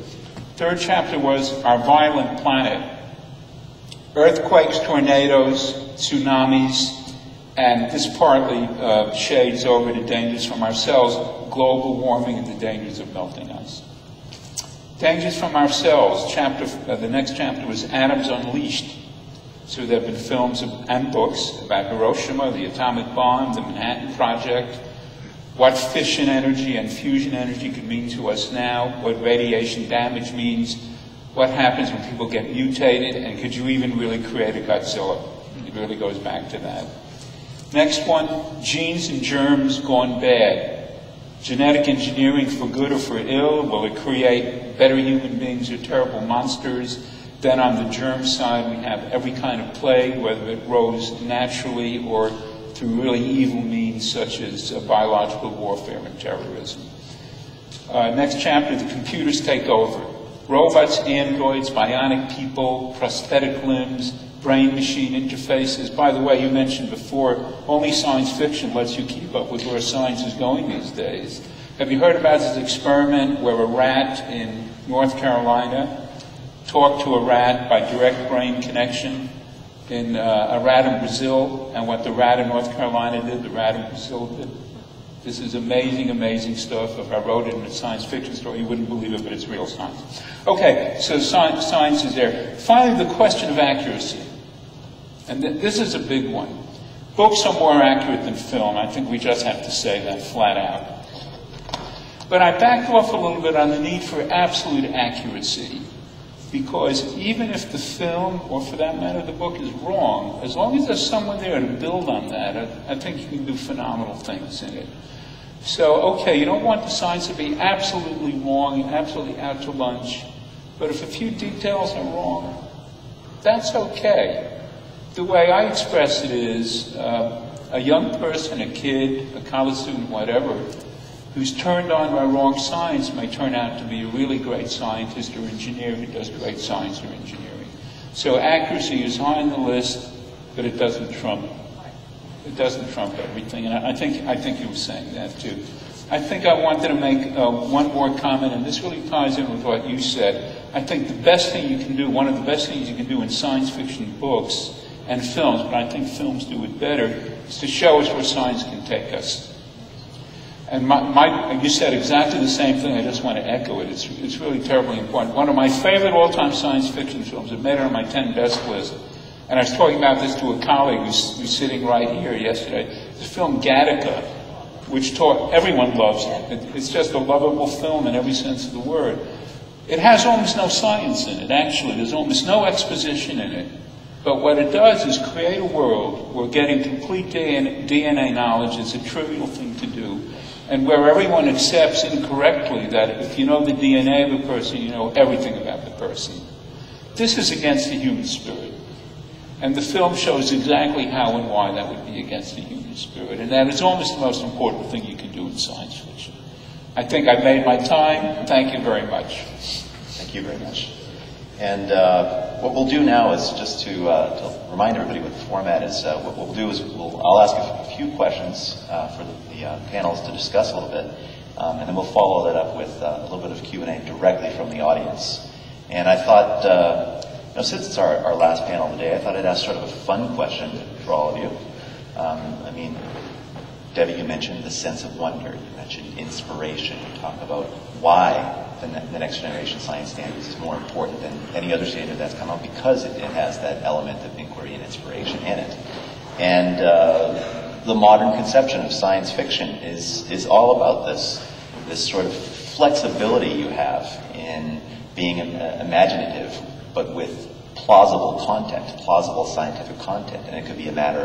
Third chapter was our violent planet. Earthquakes, tornadoes, tsunamis, and this partly shades over the dangers from ourselves, global warming and the dangers of melting ice. Dangers from ourselves. The next chapter was Atoms Unleashed. So there have been films and books about Hiroshima, the atomic bomb, the Manhattan Project, what fission energy and fusion energy could mean to us now, what radiation damage means, what happens when people get mutated, and could you even really create a Godzilla? It really goes back to that. Next one, genes and germs gone bad. Genetic engineering for good or for ill. Will it create better human beings or terrible monsters? Then on the germ side, we have every kind of plague, whether it grows naturally or through really evil means such as biological warfare and terrorism. Next chapter, the computers take over. Robots, androids, bionic people, prosthetic limbs, brain-machine interfaces. By the way, you mentioned before, only science fiction lets you keep up with where science is going these days. Have you heard about this experiment where a rat in North Carolina talked to a rat by direct brain connection? In a rat in Brazil, and what the rat in North Carolina did, the rat in Brazil did. This is amazing, amazing stuff. If I wrote it in a science fiction story, you wouldn't believe it, but it's real science. Okay, so science is there. Finally, the question of accuracy. And this is a big one. Books are more accurate than film. I think we just have to say that flat out. But I backed off a little bit on the need for absolute accuracy. Because even if the film, or for that matter, the book is wrong, as long as there's someone there to build on that, I think you can do phenomenal things in it. So, okay, you don't want the science to be absolutely wrong, absolutely out to lunch, but if a few details are wrong, that's okay. The way I express it is, a young person, a kid, a college student, whatever, who's turned on by wrong science may turn out to be a really great scientist or engineer who does great science or engineering. So accuracy is high on the list, but it doesn't trump everything. And I think you were saying that too. I think I wanted to make one more comment, and this really ties in with what you said. I think the best thing you can do, one of the best things you can do in science fiction books and films, but I think films do it better, is to show us where science can take us. And you said exactly the same thing. I just want to echo it. It's really terribly important. One of my favorite all-time science fiction films, it made it on my 10 best list. And I was talking about this to a colleague who's sitting right here yesterday. The film Gattaca, which everyone loves it. It's just a lovable film in every sense of the word. It has almost no science in it, actually. There's almost no exposition in it. But what it does is create a world where getting complete DNA knowledge is a trivial thing to do. And where everyone accepts incorrectly that if you know the DNA of a person, you know everything about the person. This is against the human spirit. And the film shows exactly how and why that would be against the human spirit. And that is almost the most important thing you can do in science fiction. I think I've made my time. Thank you very much. Thank you very much. And what we'll do now is just to remind everybody what the format is. What we'll do is I'll ask a few questions for the panelists to discuss a little bit, and then we'll follow that up with a little bit of Q&A directly from the audience. And I thought, since it's our last panel of the day, I thought I'd ask sort of a fun question for all of you. I mean, Debbie, you mentioned the sense of wonder. You mentioned inspiration. You talk about why the next generation science standards is more important than any other standard that's come out because it has that element of inquiry and inspiration in it. And the modern conception of science fiction is all about this sort of flexibility you have in being imaginative, but with plausible content, plausible scientific content. And it could be a matter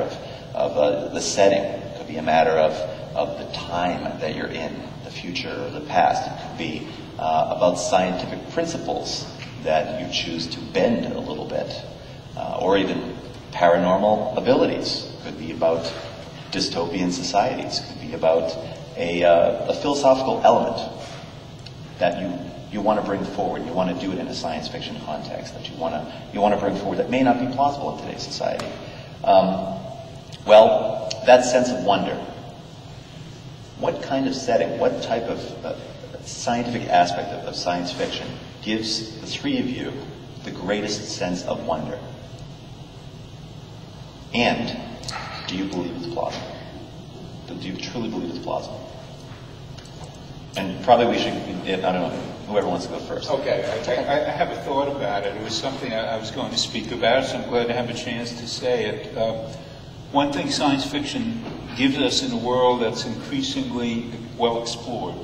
of the setting. It could be a matter of the time that you're in, the future or the past. It could be about scientific principles that you choose to bend a little bit, or even paranormal abilities. It could be about dystopian societies. It could be about a philosophical element that you want to bring forward. You want to do it in a science fiction context that you want to bring forward that may not be plausible in today's society. Well, that sense of wonder. What kind of setting, what type of scientific aspect of science fiction gives the three of you the greatest sense of wonder? And do you believe it's plausible? Do you truly believe it's plausible? And probably we should, I don't know, whoever wants to go first. Okay, I have a thought about it. It was something I was going to speak about, so I'm glad to have a chance to say it. One thing science fiction gives us in a world that's increasingly well explored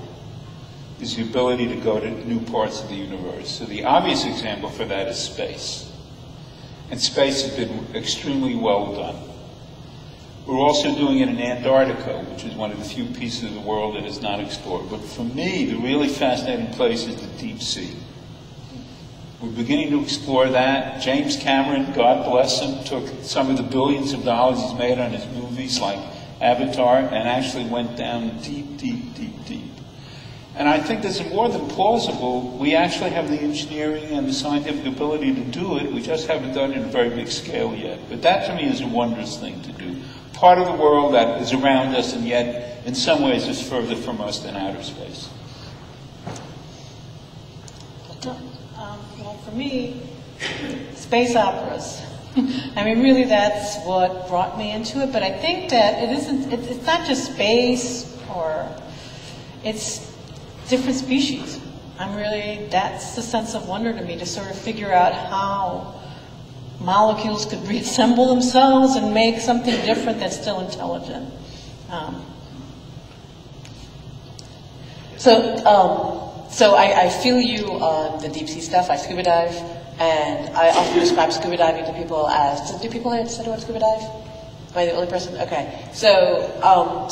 is the ability to go to new parts of the universe. So the obvious example for that is space. And space has been extremely well done. We're also doing it in Antarctica, which is one of the few pieces of the world that is not explored. But for me, the really fascinating place is the deep sea. We're beginning to explore that. James Cameron, God bless him, took some of the billions of dollars he's made on his movies like Avatar and actually went down deep, deep, deep, deep. And I think this is more than plausible. We actually have the engineering and the scientific ability to do it. We just haven't done it in a very big scale yet. But that to me is a wondrous thing to do. Part of the world that is around us and yet in some ways is further from us than outer space. Well, for me, space operas. I mean, really, that's what brought me into it. But I think that it's not just space, or it's different species. That's the sense of wonder to me, to sort of figure out how molecules could reassemble themselves and make something different that's still intelligent. So I feel you on the deep sea stuff. I scuba dive, and I often describe scuba diving to people as, do people understand what scuba dive? Am I the only person? Okay. So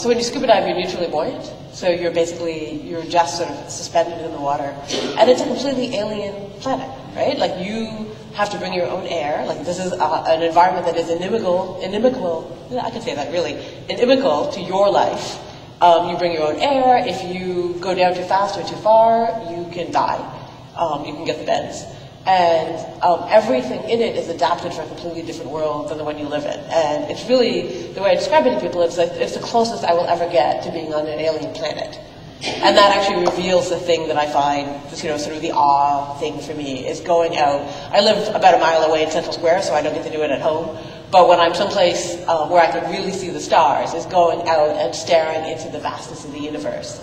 when you scuba dive, you're neutrally buoyant. So you're just sort of suspended in the water. And it's a completely alien planet, right? Like you have to bring your own air. Like this is an environment that is inimical, I can say that really, inimical to your life. You bring your own air. If you go down too fast or too far, you can die. You can get the bends. And everything in it is adapted for a completely different world than the one you live in. And it's really, the way I describe it to people, it's like it's the closest I will ever get to being on an alien planet. And that actually reveals the thing that I find, sort of the awe thing for me, is going out. I live about a mile away in Central Square, so I don't get to do it at home. But when I'm someplace where I can really see the stars, is going out and staring into the vastness of the universe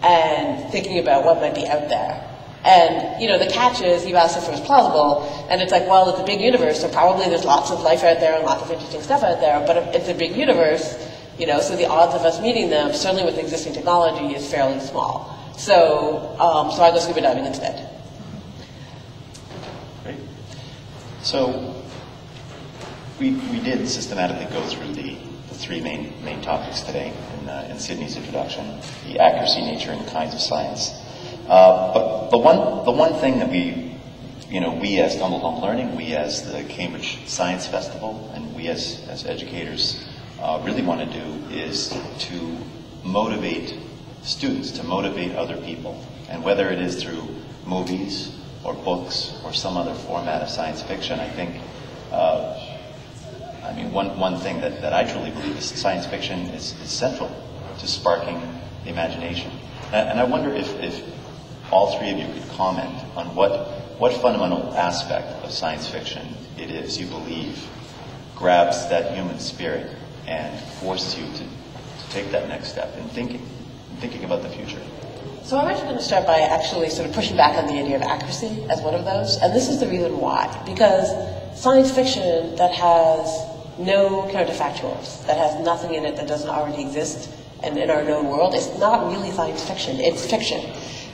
and thinking about what might be out there. And, the catch is, you asked if it was plausible, and it's like, well, it's a big universe, so probably there's lots of life out there and lots of interesting stuff out there, but it's a big universe, so the odds of us meeting them, certainly with existing technology, is fairly small. So I go scuba diving instead. Great. So we did systematically go through the three main topics today in Sidney's introduction: the accuracy, nature, and kinds of science. But the one thing that we we as Tumblehome Learning, we as the Cambridge Science Festival, and we as educators really want to do is to motivate students, to motivate other people. And whether it is through movies or books or some other format of science fiction, I think, one thing that I truly believe is science fiction is central to sparking the imagination. And I wonder if all three of you could comment on what fundamental aspect of science fiction it is you believe grabs that human spirit and forces you to take that next step in thinking about the future. So I'm actually going to start by actually sort of pushing back on the idea of accuracy as one of those, and this is the reason why. Because science fiction that has no counterfactuals, that has nothing in it that doesn't already exist and in our known world, is not really science fiction, it's fiction.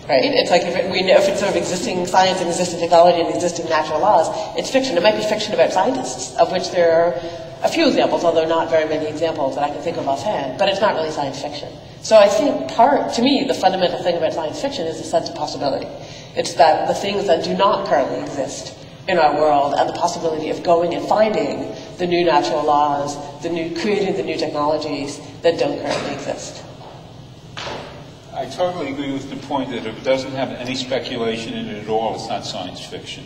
Right? It's like if it's sort of existing science and existing technology and existing natural laws, it's fiction. It might be fiction about scientists, of which there are a few examples, although not very many examples that I can think of offhand, but it's not really science fiction. So I think to me, the fundamental thing about science fiction is the sense of possibility. It's that the things that do not currently exist in our world and the possibility of going and finding the new natural laws, creating the new technologies that don't currently exist. I totally agree with the point that if it doesn't have any speculation in it at all, it's not science fiction.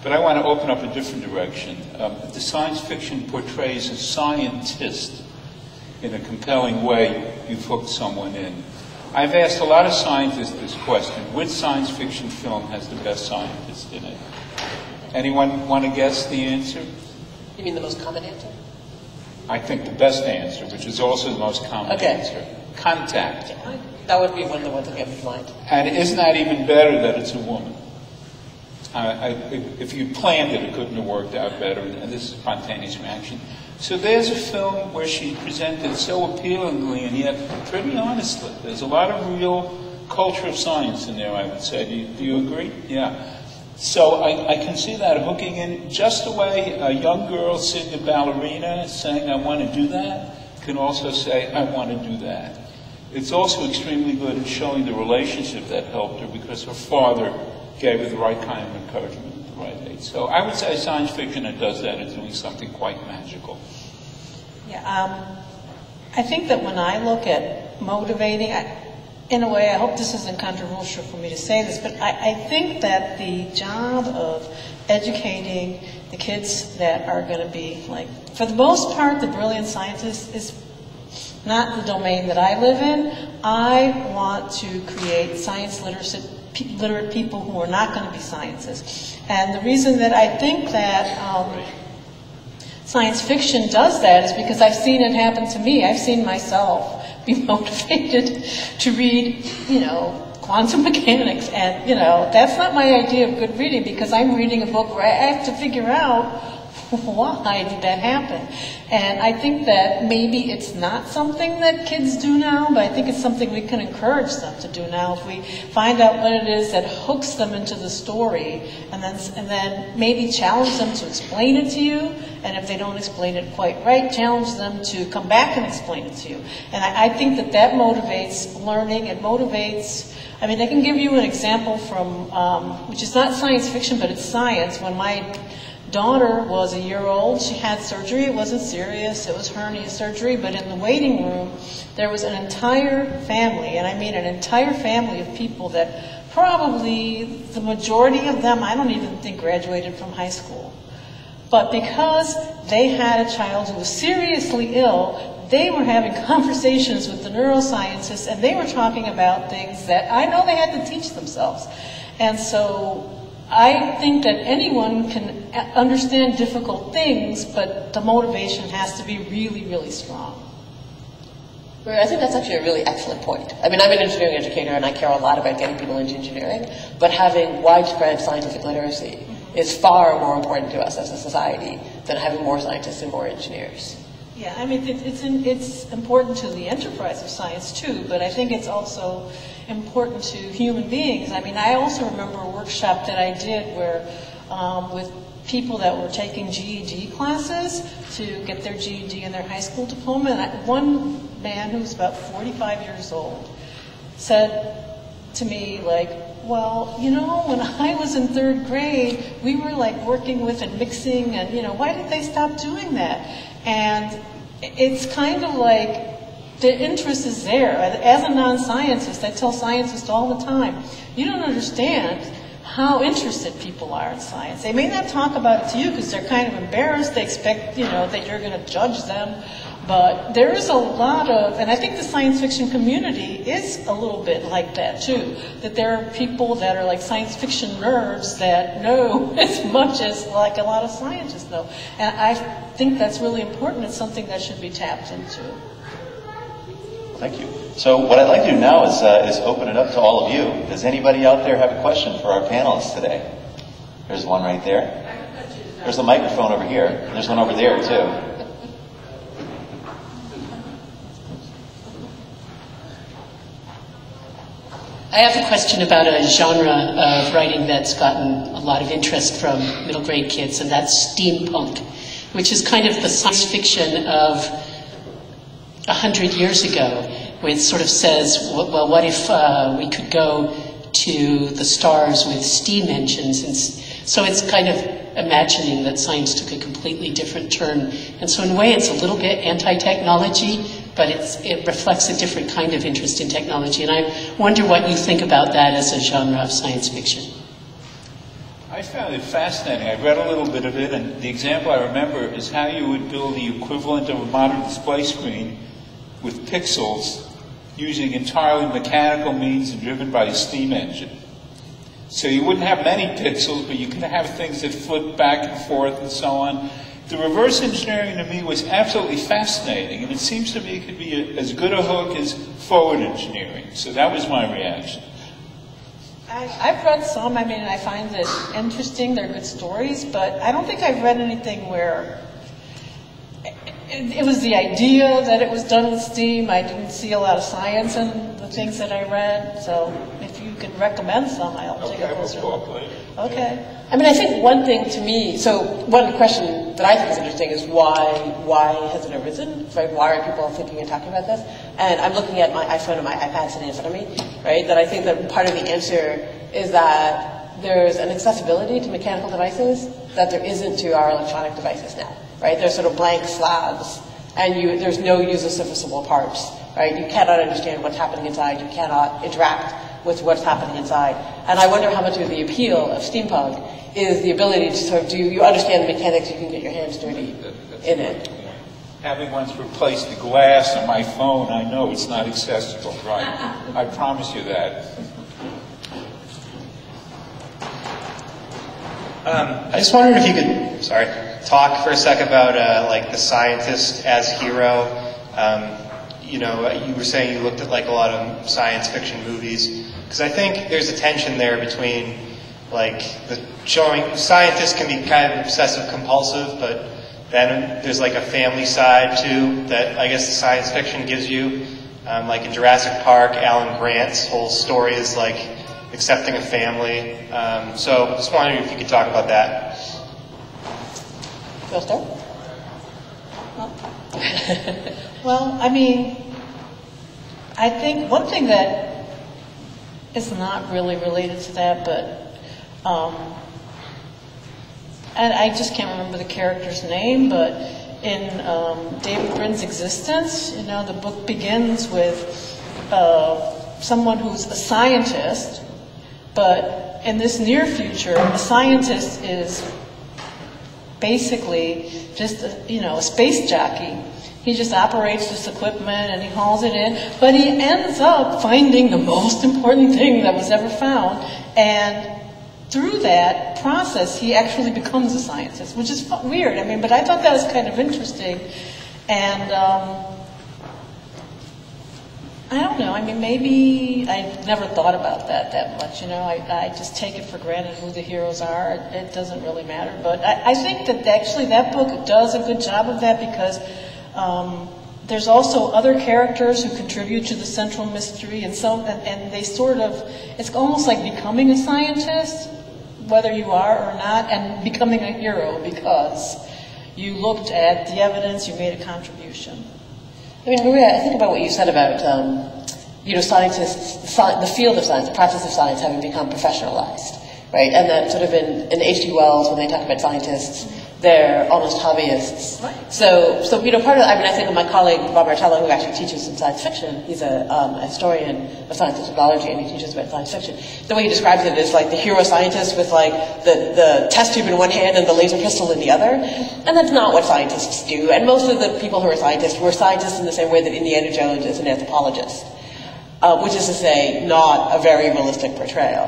But I want to open up a different direction. The science fiction portrays a scientist in a compelling way. You've hooked someone in. I've asked a lot of scientists this question: which science fiction film has the best scientist in it? Anyone want to guess the answer? You mean the most common answer? I think the best answer, which is also the most common answer. Contact. Yeah, that would be one of the ones that came to mind. And isn't that even better that it's a woman? If you planned it, it couldn't have worked out better, and this is a spontaneous reaction. So there's a film where she presented so appealingly and yet pretty honestly. There's a lot of real culture of science in there, I would say. Do you agree? Yeah. So I can see that hooking in just the way a young girl seeing a ballerina saying, I want to do that, can also say, I want to do that. It's also extremely good at showing the relationship that helped her because her father gave her the right kind of encouragement at the right age. So I would say science fiction that does that is doing something quite magical. Yeah, I think that when I look at motivating, in a way, I hope this isn't controversial for me to say this, but I think that the job of educating the kids that are going to be, like, for the most part, the brilliant scientists is not the domain that I live in. I want to create science literate people who are not going to be scientists. And the reason that I think that science fiction does that is because I've seen it happen to me. I've seen myself be motivated to read, quantum mechanics. And, that's not my idea of good reading because I'm reading a book where I have to figure out why did that happen. And I think that maybe it's not something that kids do now, but I think it's something we can encourage them to do now if we find out what it is that hooks them into the story and then maybe challenge them to explain it to you. And if they don't explain it quite right, challenge them to come back and explain it to you. And I think that motivates learning. It motivates, I can give you an example from, which is not science fiction, but it's science. When my daughter was a year old, she had surgery. It wasn't serious. It was hernia surgery. But in the waiting room, there was an entire family, and I mean an entire family of people that probably the majority of them, I don't even think graduated from high school. But because they had a child who was seriously ill, they were having conversations with the neuroscientists, and they were talking about things that I know they had to teach themselves. And so I think that anyone can understand difficult things, but the motivation has to be really, really strong. I think that's actually a really excellent point. I'm an engineering educator, and I care a lot about getting people into engineering, but having widespread scientific literacy is far more important to us as a society than having more scientists and more engineers. Yeah, it's important to the enterprise of science too, but I think it's also important to human beings. I also remember a workshop that I did where with people that were taking GED classes to get their GED and their high school diploma, and one man who was about 45 years old said to me like, well, you know, when I was in 3rd grade, we were like working with and mixing, and you know, why did they stop doing that? And it's kind of like the interest is there. As a non-scientist, I tell scientists all the time, you don't understand how interested people are in science. They may not talk about it to you because they're kind of embarrassed. They expect, you know, that you're going to judge them. But there is a lot of, and I think the science fiction community is a little bit like that too, that there are people that are like science fiction nerds that know as much as like a lot of scientists know. And I think that's really important. It's something that should be tapped into. Thank you. So what I'd like to do now is open it up to all of you. Does anybody out there have a question for our panelists today? There's one right there. There's a microphone over here. There's one over there too. I have a question about a genre of writing that's gotten a lot of interest from middle grade kids, and that's steampunk, which is kind of the science fiction of 100 years ago, where it sort of says, well, what if we could go to the stars with steam engines? And so it's kind of imagining that science took a completely different turn. And so in a way, it's a little bit anti-technology, but it reflects a different kind of interest in technology. And I wonder what you think about that as a genre of science fiction. I found it fascinating. I read a little bit of it, and the example I remember is how you would build the equivalent of a modern display screen with pixels using entirely mechanical means and driven by a steam engine. So you wouldn't have many pixels, but you could have things that flip back and forth and so on. The reverse engineering to me was absolutely fascinating, and it seems to me it could be as good a hook as forward engineering. So that was my reaction. I've read some. I mean, I find it interesting. They're good stories, but I don't think I've read anything where it was the idea that it was done with steam. I didn't see a lot of science in the things that I read. So if you could recommend some, I'll take a closer look. Okay. I mean, I think one thing to me, so one question that I think is interesting is why has it arisen? Right? Why are people thinking and talking about this? And I'm looking at my iPhone and my iPad sitting in front of me, right? That I think that part of the answer is that there's an accessibility to mechanical devices that there isn't to our electronic devices now, right? They're sort of blank slabs, and there's no user-serviceable parts, right? You cannot understand what's happening inside. You cannot interact with what's happening inside. And I wonder how much of the appeal of steampunk is the ability to sort of you understand the mechanics, you can get your hands dirty in it. Having once replaced the glass on my phone, I know it's not accessible, right? I promise you that. I just wondered if you could, talk for a second about like the scientist as hero. You know, you were saying you looked at like a lot of science fiction movies, because I think there's a tension there between like showing scientists can be kind of obsessive compulsive, but then there's like a family side too that I guess the science fiction gives you. Like in Jurassic Park, Alan Grant's whole story is like accepting a family. So just wondering if you could talk about that. Go start. Well, I mean, I think one thing that is not really related to that, but and I just can't remember the character's name, but in David Brin's Existence, you know, the book begins with someone who's a scientist, but in this near future, a scientist is basically just a space jockey. He just operates this equipment and he hauls it in, but he ends up finding the most important thing that was ever found, and through that process, he actually becomes a scientist, which is weird. I mean, but I thought that was kind of interesting. And I don't know. I mean, maybe I never thought about that much. You know, I just take it for granted who the heroes are. It doesn't really matter. But I think that actually that book does a good job of that, because there's also other characters who contribute to the central mystery, and they sort of, it's almost like becoming a scientist, whether you are or not, and becoming a hero because you looked at the evidence, you made a contribution. I mean, Maria, I think about what you said about, scientists, the field of science, the practice of science having become professionalized, right? And that sort of in H.G. Wells, when they talk about scientists, they're almost hobbyists. Right. So part of, I think of my colleague, Bob Martello, who actually teaches in science fiction. He's a historian of science and technology, and he teaches about science fiction. The way he describes it is like the hero scientist with like the test tube in one hand and the laser pistol in the other. And that's not what scientists do. And most of the people who are scientists were scientists in the same way that Indiana Jones is an anthropologist. Which is to say, not a very realistic portrayal.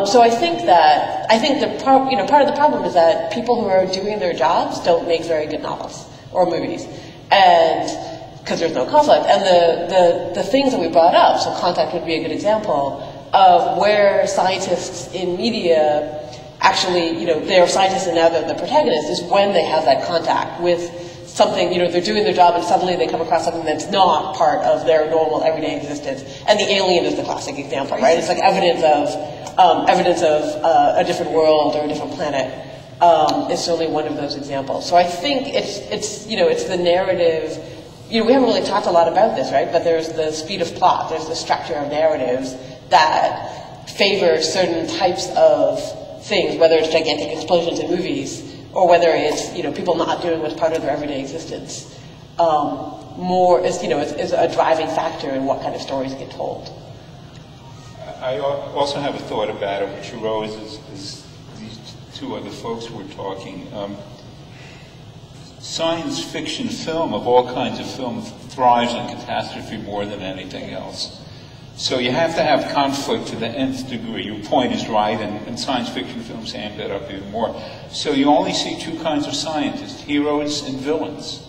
So I think part of the problem is that people who are doing their jobs don't make very good novels or movies, and because there's no conflict. And the things that we brought up, so Contact would be a good example of where scientists in media actually, they're scientists and now they're the protagonist, is when they have that contact with something, they're doing their job and suddenly they come across something that's not part of their normal everyday existence. And the alien is the classic example, right? It's like evidence of a different world or a different planet is certainly one of those examples. So I think it's the narrative. We haven't really talked a lot about this, right? But there's the speed of plot. There's the structure of narratives that favor certain types of things, whether it's gigantic explosions in movies, or whether it's people not doing what's part of their everyday existence, is a driving factor in what kind of stories get told. I also have a thought about it, which arose as these two other folks were talking. Science fiction film, of all kinds of film, thrives on catastrophe more than anything else. So you have to have conflict to the nth degree. Your point is right, and science fiction films amp that up even more. So you only see two kinds of scientists, heroes and villains.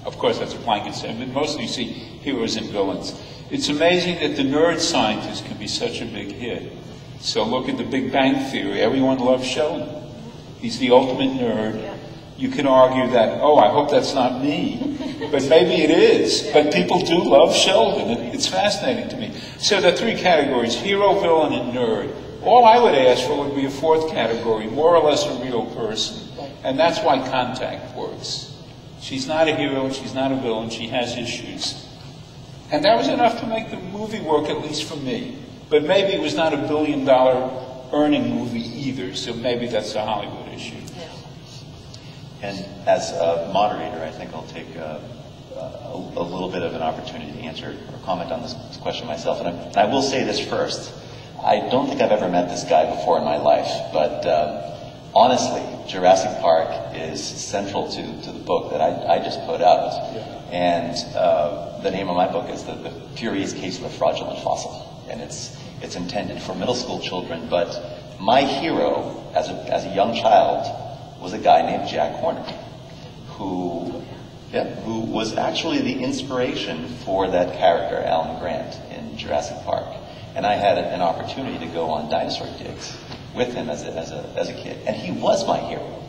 Of course, that's a blanket statement, but mostly you see heroes and villains. It's amazing that the nerd scientist can be such a big hit. So look at the Big Bang Theory. Everyone loves Sheldon. He's the ultimate nerd. You can argue that, I hope that's not me. But maybe it is. But people do love Sheldon. It's fascinating to me. So there are three categories, hero, villain, and nerd. All I would ask for would be a fourth category, more or less a real person. And that's why Contact works. She's not a hero, she's not a villain, she has issues. And that was enough to make the movie work, at least for me. But maybe it was not $1 billion earning movie either, so maybe that's a Hollywood issue. And as a moderator, I think I'll take a little bit of an opportunity to answer or comment on this question myself. And I will say this first. I don't think I've ever met this guy before in my life, but honestly, Jurassic Park is central to the book that I just put out. And the name of my book is The Curious Case of a Fraudulent Fossil. And it's intended for middle school children, but my hero as a young child was a guy named Jack Horner, who was actually the inspiration for that character, Alan Grant, in Jurassic Park. And I had an opportunity to go on dinosaur digs with him as a kid, and he was my hero.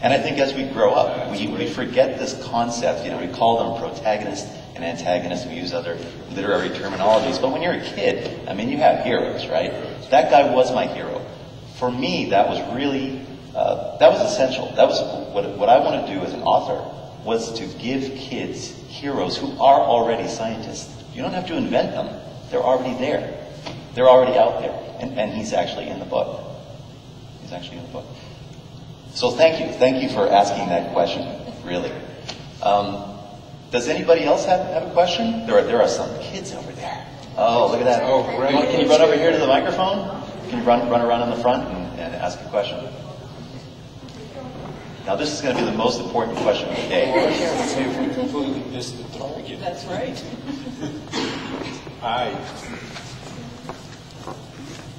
And I think as we grow up, we forget this concept. We call them protagonist and antagonist. We use other literary terminologies. But when you're a kid, you have heroes, right? That guy was my hero. For me, that was really that was essential. That was what I want to do as an author, was to give kids heroes who are already scientists. You don't have to invent them. They're already there. They're already out there. And he's actually in the book. He's actually in the book. So thank you. Thank you for asking that question, really. Does anybody else have a question? There are some kids over there. Oh, look at that. Oh, great. Can you run over here to the microphone? Can you run around in the front and ask a question? Now, this is going to be the most important question of the day. We completely missed the target. That's right. Hi.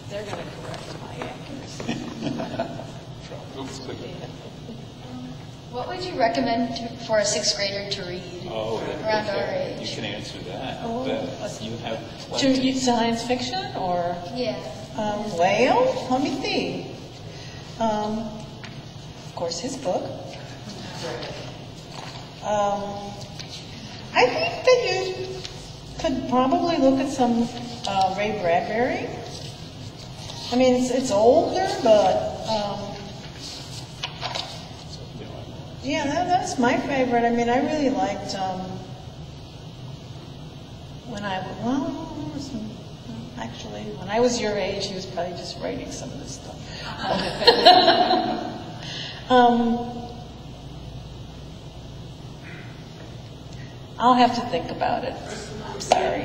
They're going to correct my accuracy. What would you recommend for a sixth grader to read around our age? You can answer that. Oh, you have to plenty. read science fiction or? Yeah. Well, let me see. Of course, his book. I think that you could probably look at some Ray Bradbury. It's older, but yeah, that's my favorite. I really liked Actually, when I was your age, he was probably just writing some of this stuff. I'll have to think about it. I'm sorry.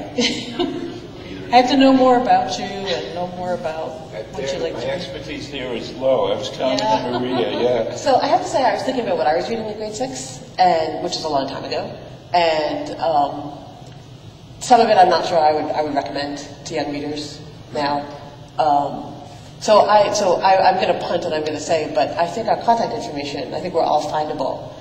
I have to know more about you and know more about what you like to do. My expertise there is low. I was counting on Maria, yeah. So I have to say, I was thinking about what I was reading in grade 6, which is a long time ago, and some of it I'm not sure I would recommend to young readers now. So I'm going to punt and I'm going to say, but I think our contact information, I think we're all findable.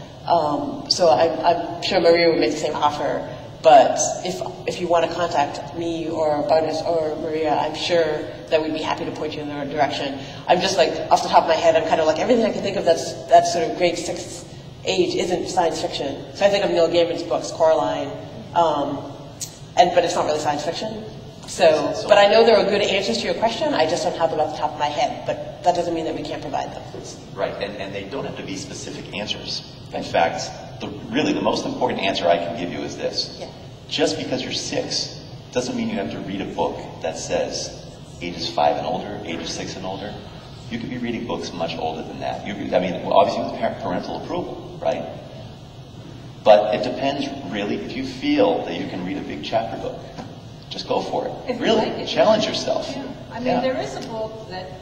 So I'm sure Maria would make the same offer. But if you want to contact me or Bonus or Maria, I'm sure that we'd be happy to point you in the right direction. I'm just like, off the top of my head, I'm kind of like, everything I can think of that's sort of grade 6 age isn't science fiction. So I think of Neil Gaiman's books, Coraline, but it's not really science fiction. But I know there are good answers to your question, I just don't have them off the top of my head. But that doesn't mean that we can't provide them. Right, and they don't have to be specific answers. In fact, really the most important answer I can give you is this. Yeah. Just because you're 6 doesn't mean you have to read a book that says ages 5 and older, ages 6 and older. You could be reading books much older than that. Obviously with parental approval, right? But it depends really if you feel that you can read a big chapter book. Just go for it. If really, you like it. challenge yourself. Yeah. I mean, there is a book that,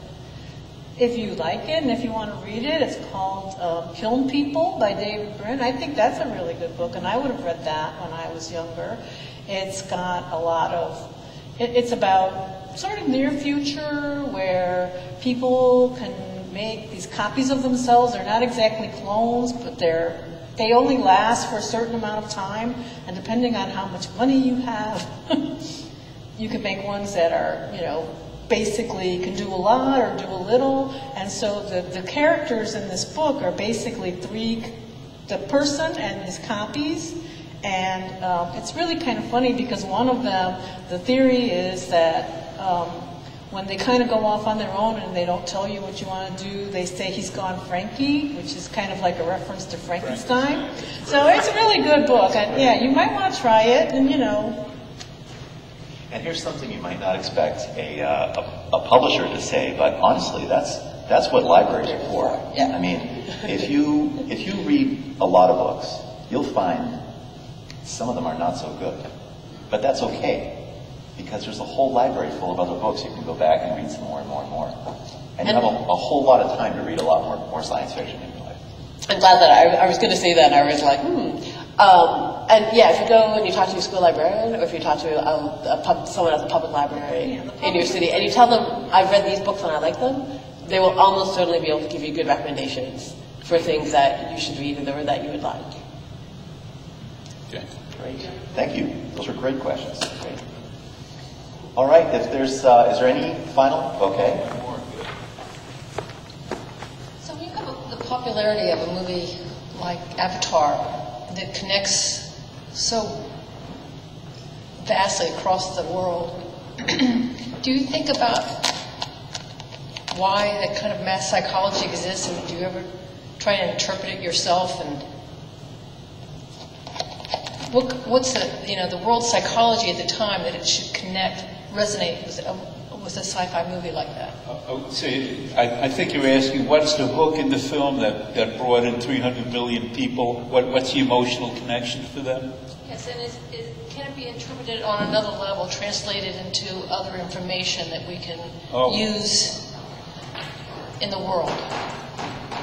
if you like it and if you want to read it, it's called Kiln People by David Brin. I think that's a really good book, and I would have read that when I was younger. It's got a lot of, it's about sort of near future where people can make these copies of themselves. They're not exactly clones, but they only last for a certain amount of time, and depending on how much money you have, you can make ones that are, basically can do a lot or do a little. And so the characters in this book are basically the person and his copies. And it's really kind of funny because one of them, the theory is that when they kind of go off on their own and they don't tell you what you want to do, they say he's gone Frankie, which is kind of like a reference to Frankenstein. So it's a really good book. And yeah, you might want to try it, and And here's something you might not expect a publisher to say, but honestly, that's what libraries are for. Yeah. I mean, if you read a lot of books, you'll find some of them are not so good, but that's okay because there's a whole library full of other books you can go back and read some more and more and more, and you have a whole lot of time to read a lot more science fiction in your life. I'm glad that I was going to say that, and I was like, and yeah, if you go and you talk to your school librarian, or if you talk to someone at the public library in your city, and you tell them, I've read these books and I like them, they will almost certainly be able to give you good recommendations for things that you should read or that you would like. Okay. Great. Thank you. Those were great questions. Great. All right, if there's, is there any final? Okay. So when you come up with the popularity of a movie like Avatar that connects so vastly across the world, do you think about why that kind of mass psychology exists, and do you ever try to interpret it yourself? And what's the world psychology at the time that it should resonate with a sci-fi movie like that? I think you're asking what's the hook in the film that brought in 300 million people? What's the emotional connection for them? Yes, and can it be interpreted on another level, translated into other information that we can use in the world?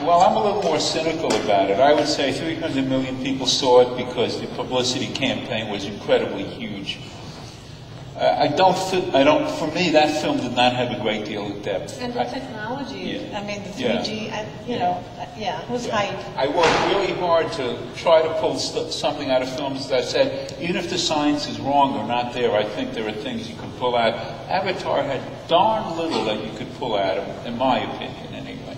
Well, I'm a little more cynical about it. I would say 300 million people saw it because the publicity campaign was incredibly huge. For me, that film did not have a great deal of depth. And the technology, Yeah. I mean, the 3G, it was hype. I worked really hard to try to pull something out of films. As I said, even if the science is wrong or not there, I think there are things you can pull out. Avatar had darn little that you could pull out of, in my opinion, anyway.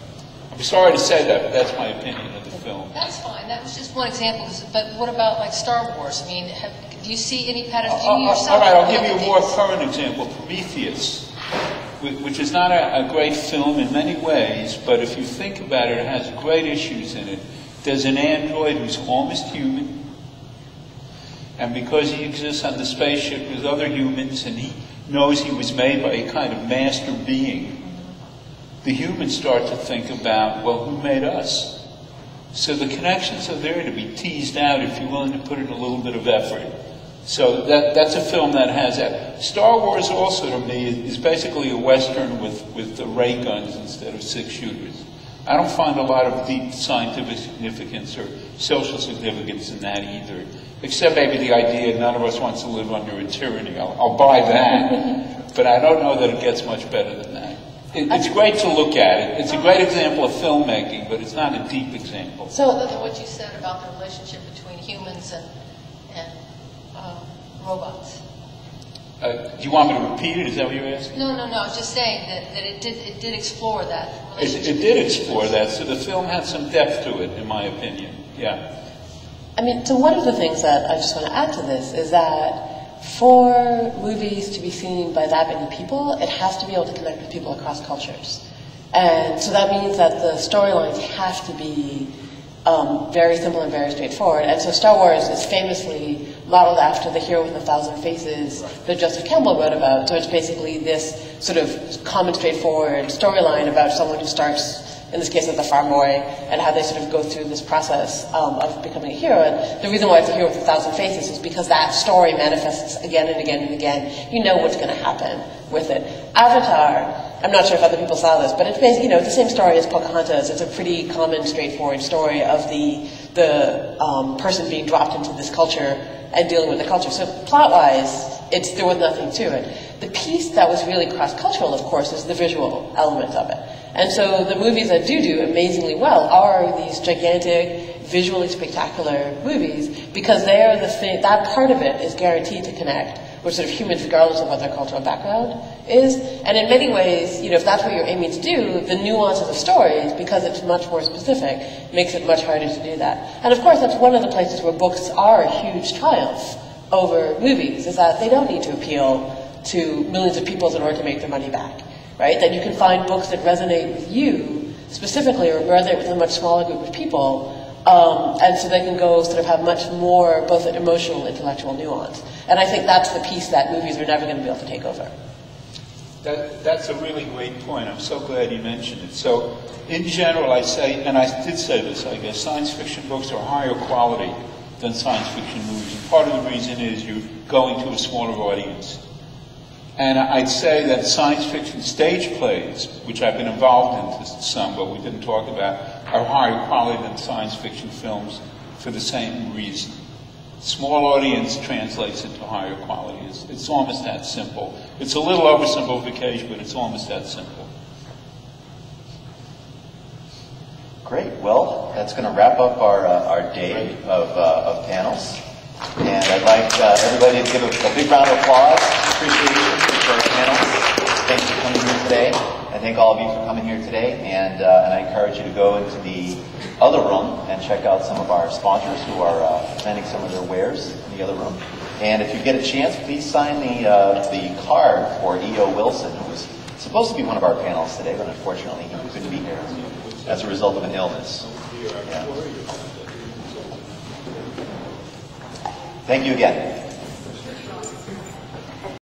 I'm sorry to say that, but that's my opinion of the film. That's fine. That was just one example. But what about like Star Wars? I mean, do you see any patterns? Do you yourself? All right, I'll give you a more current example. Prometheus, which is not a great film in many ways, but if you think about it, it has great issues in it. There's an android who's almost human. And because he exists on the spaceship with other humans and he knows he was made by a kind of master being, the humans start to think about, well, who made us? So the connections are there to be teased out if you're willing to put in a little bit of effort. So that's a film that has that. Star Wars also, to me, is basically a Western with the ray guns instead of 6-shooters. I don't find a lot of deep scientific significance or social significance in that either, except maybe the idea none of us wants to live under a tyranny. I'll buy that, but I don't know that it gets much better than that. It's great to look at it. It's a great example of filmmaking, but it's not a deep example. So, other than what you said about the relationship between humans and robots. Do you want me to repeat it? Is that what you're asking? No. I was just saying that it did explore that relationship. It did explore that, so the film had some depth to it, in my opinion. Yeah. I mean, so one of the things that I just want to add to this is that for movies to be seen by that many people, it has to be able to connect with people across cultures. And so that means that the storylines have to be very simple and very straightforward. And so Star Wars is famously modeled after The Hero with a Thousand Faces that Joseph Campbell wrote about. So it's basically this sort of common, straightforward storyline about someone who starts, in this case, as a farm boy, and how they sort of go through this process of becoming a hero. And the reason why it's A Hero with a Thousand Faces is because that story manifests again and again and again. You know what's going to happen with it. Avatar, I'm not sure if other people saw this, but it's basically, the same story as Pocahontas. It's a pretty common, straightforward story of the person being dropped into this culture and dealing with the culture. So plot-wise, there was nothing to it. The piece that was really cross-cultural, of course, is the visual element of it. And so the movies that do amazingly well are these gigantic, visually spectacular movies, because they are the thing, that part of it is guaranteed to connect with sort of humans regardless of what their cultural background is. And in many ways, if that's what you're aiming to do, the nuances of stories, because it's much more specific, makes it much harder to do that. And of course, that's one of the places where books are a huge triumph over movies, is that they don't need to appeal to millions of people in order to make their money back, right? That you can find books that resonate with you specifically or resonate with a much smaller group of people, and so they can go sort of have much more both an emotional and intellectual nuance. And I think that's the piece that movies are never going to be able to take over. That's a really great point. I'm so glad you mentioned it. So, in general, I say, and I did say this, I guess, science fiction books are higher quality than science fiction movies. And part of the reason is you're going to a smaller audience. And I'd say that science fiction stage plays, which I've been involved in some, but we didn't talk about, are higher quality than science fiction films for the same reason. Small audience translates into higher quality. It's almost that simple. It's a little oversimplification, but it's almost that simple. Great. Well, that's going to wrap up our day of panels. And I'd like everybody to give a big round of applause, appreciation for our panelists. Thanks for coming here today. I thank all of you for coming here today, and I encourage you to go into the other room and check out some of our sponsors who are presenting some of their wares in the other room. And if you get a chance, please sign the card for E.O. Wilson, who was supposed to be one of our panelists today, but unfortunately he couldn't be here as a result of an illness. Yeah. Thank you again.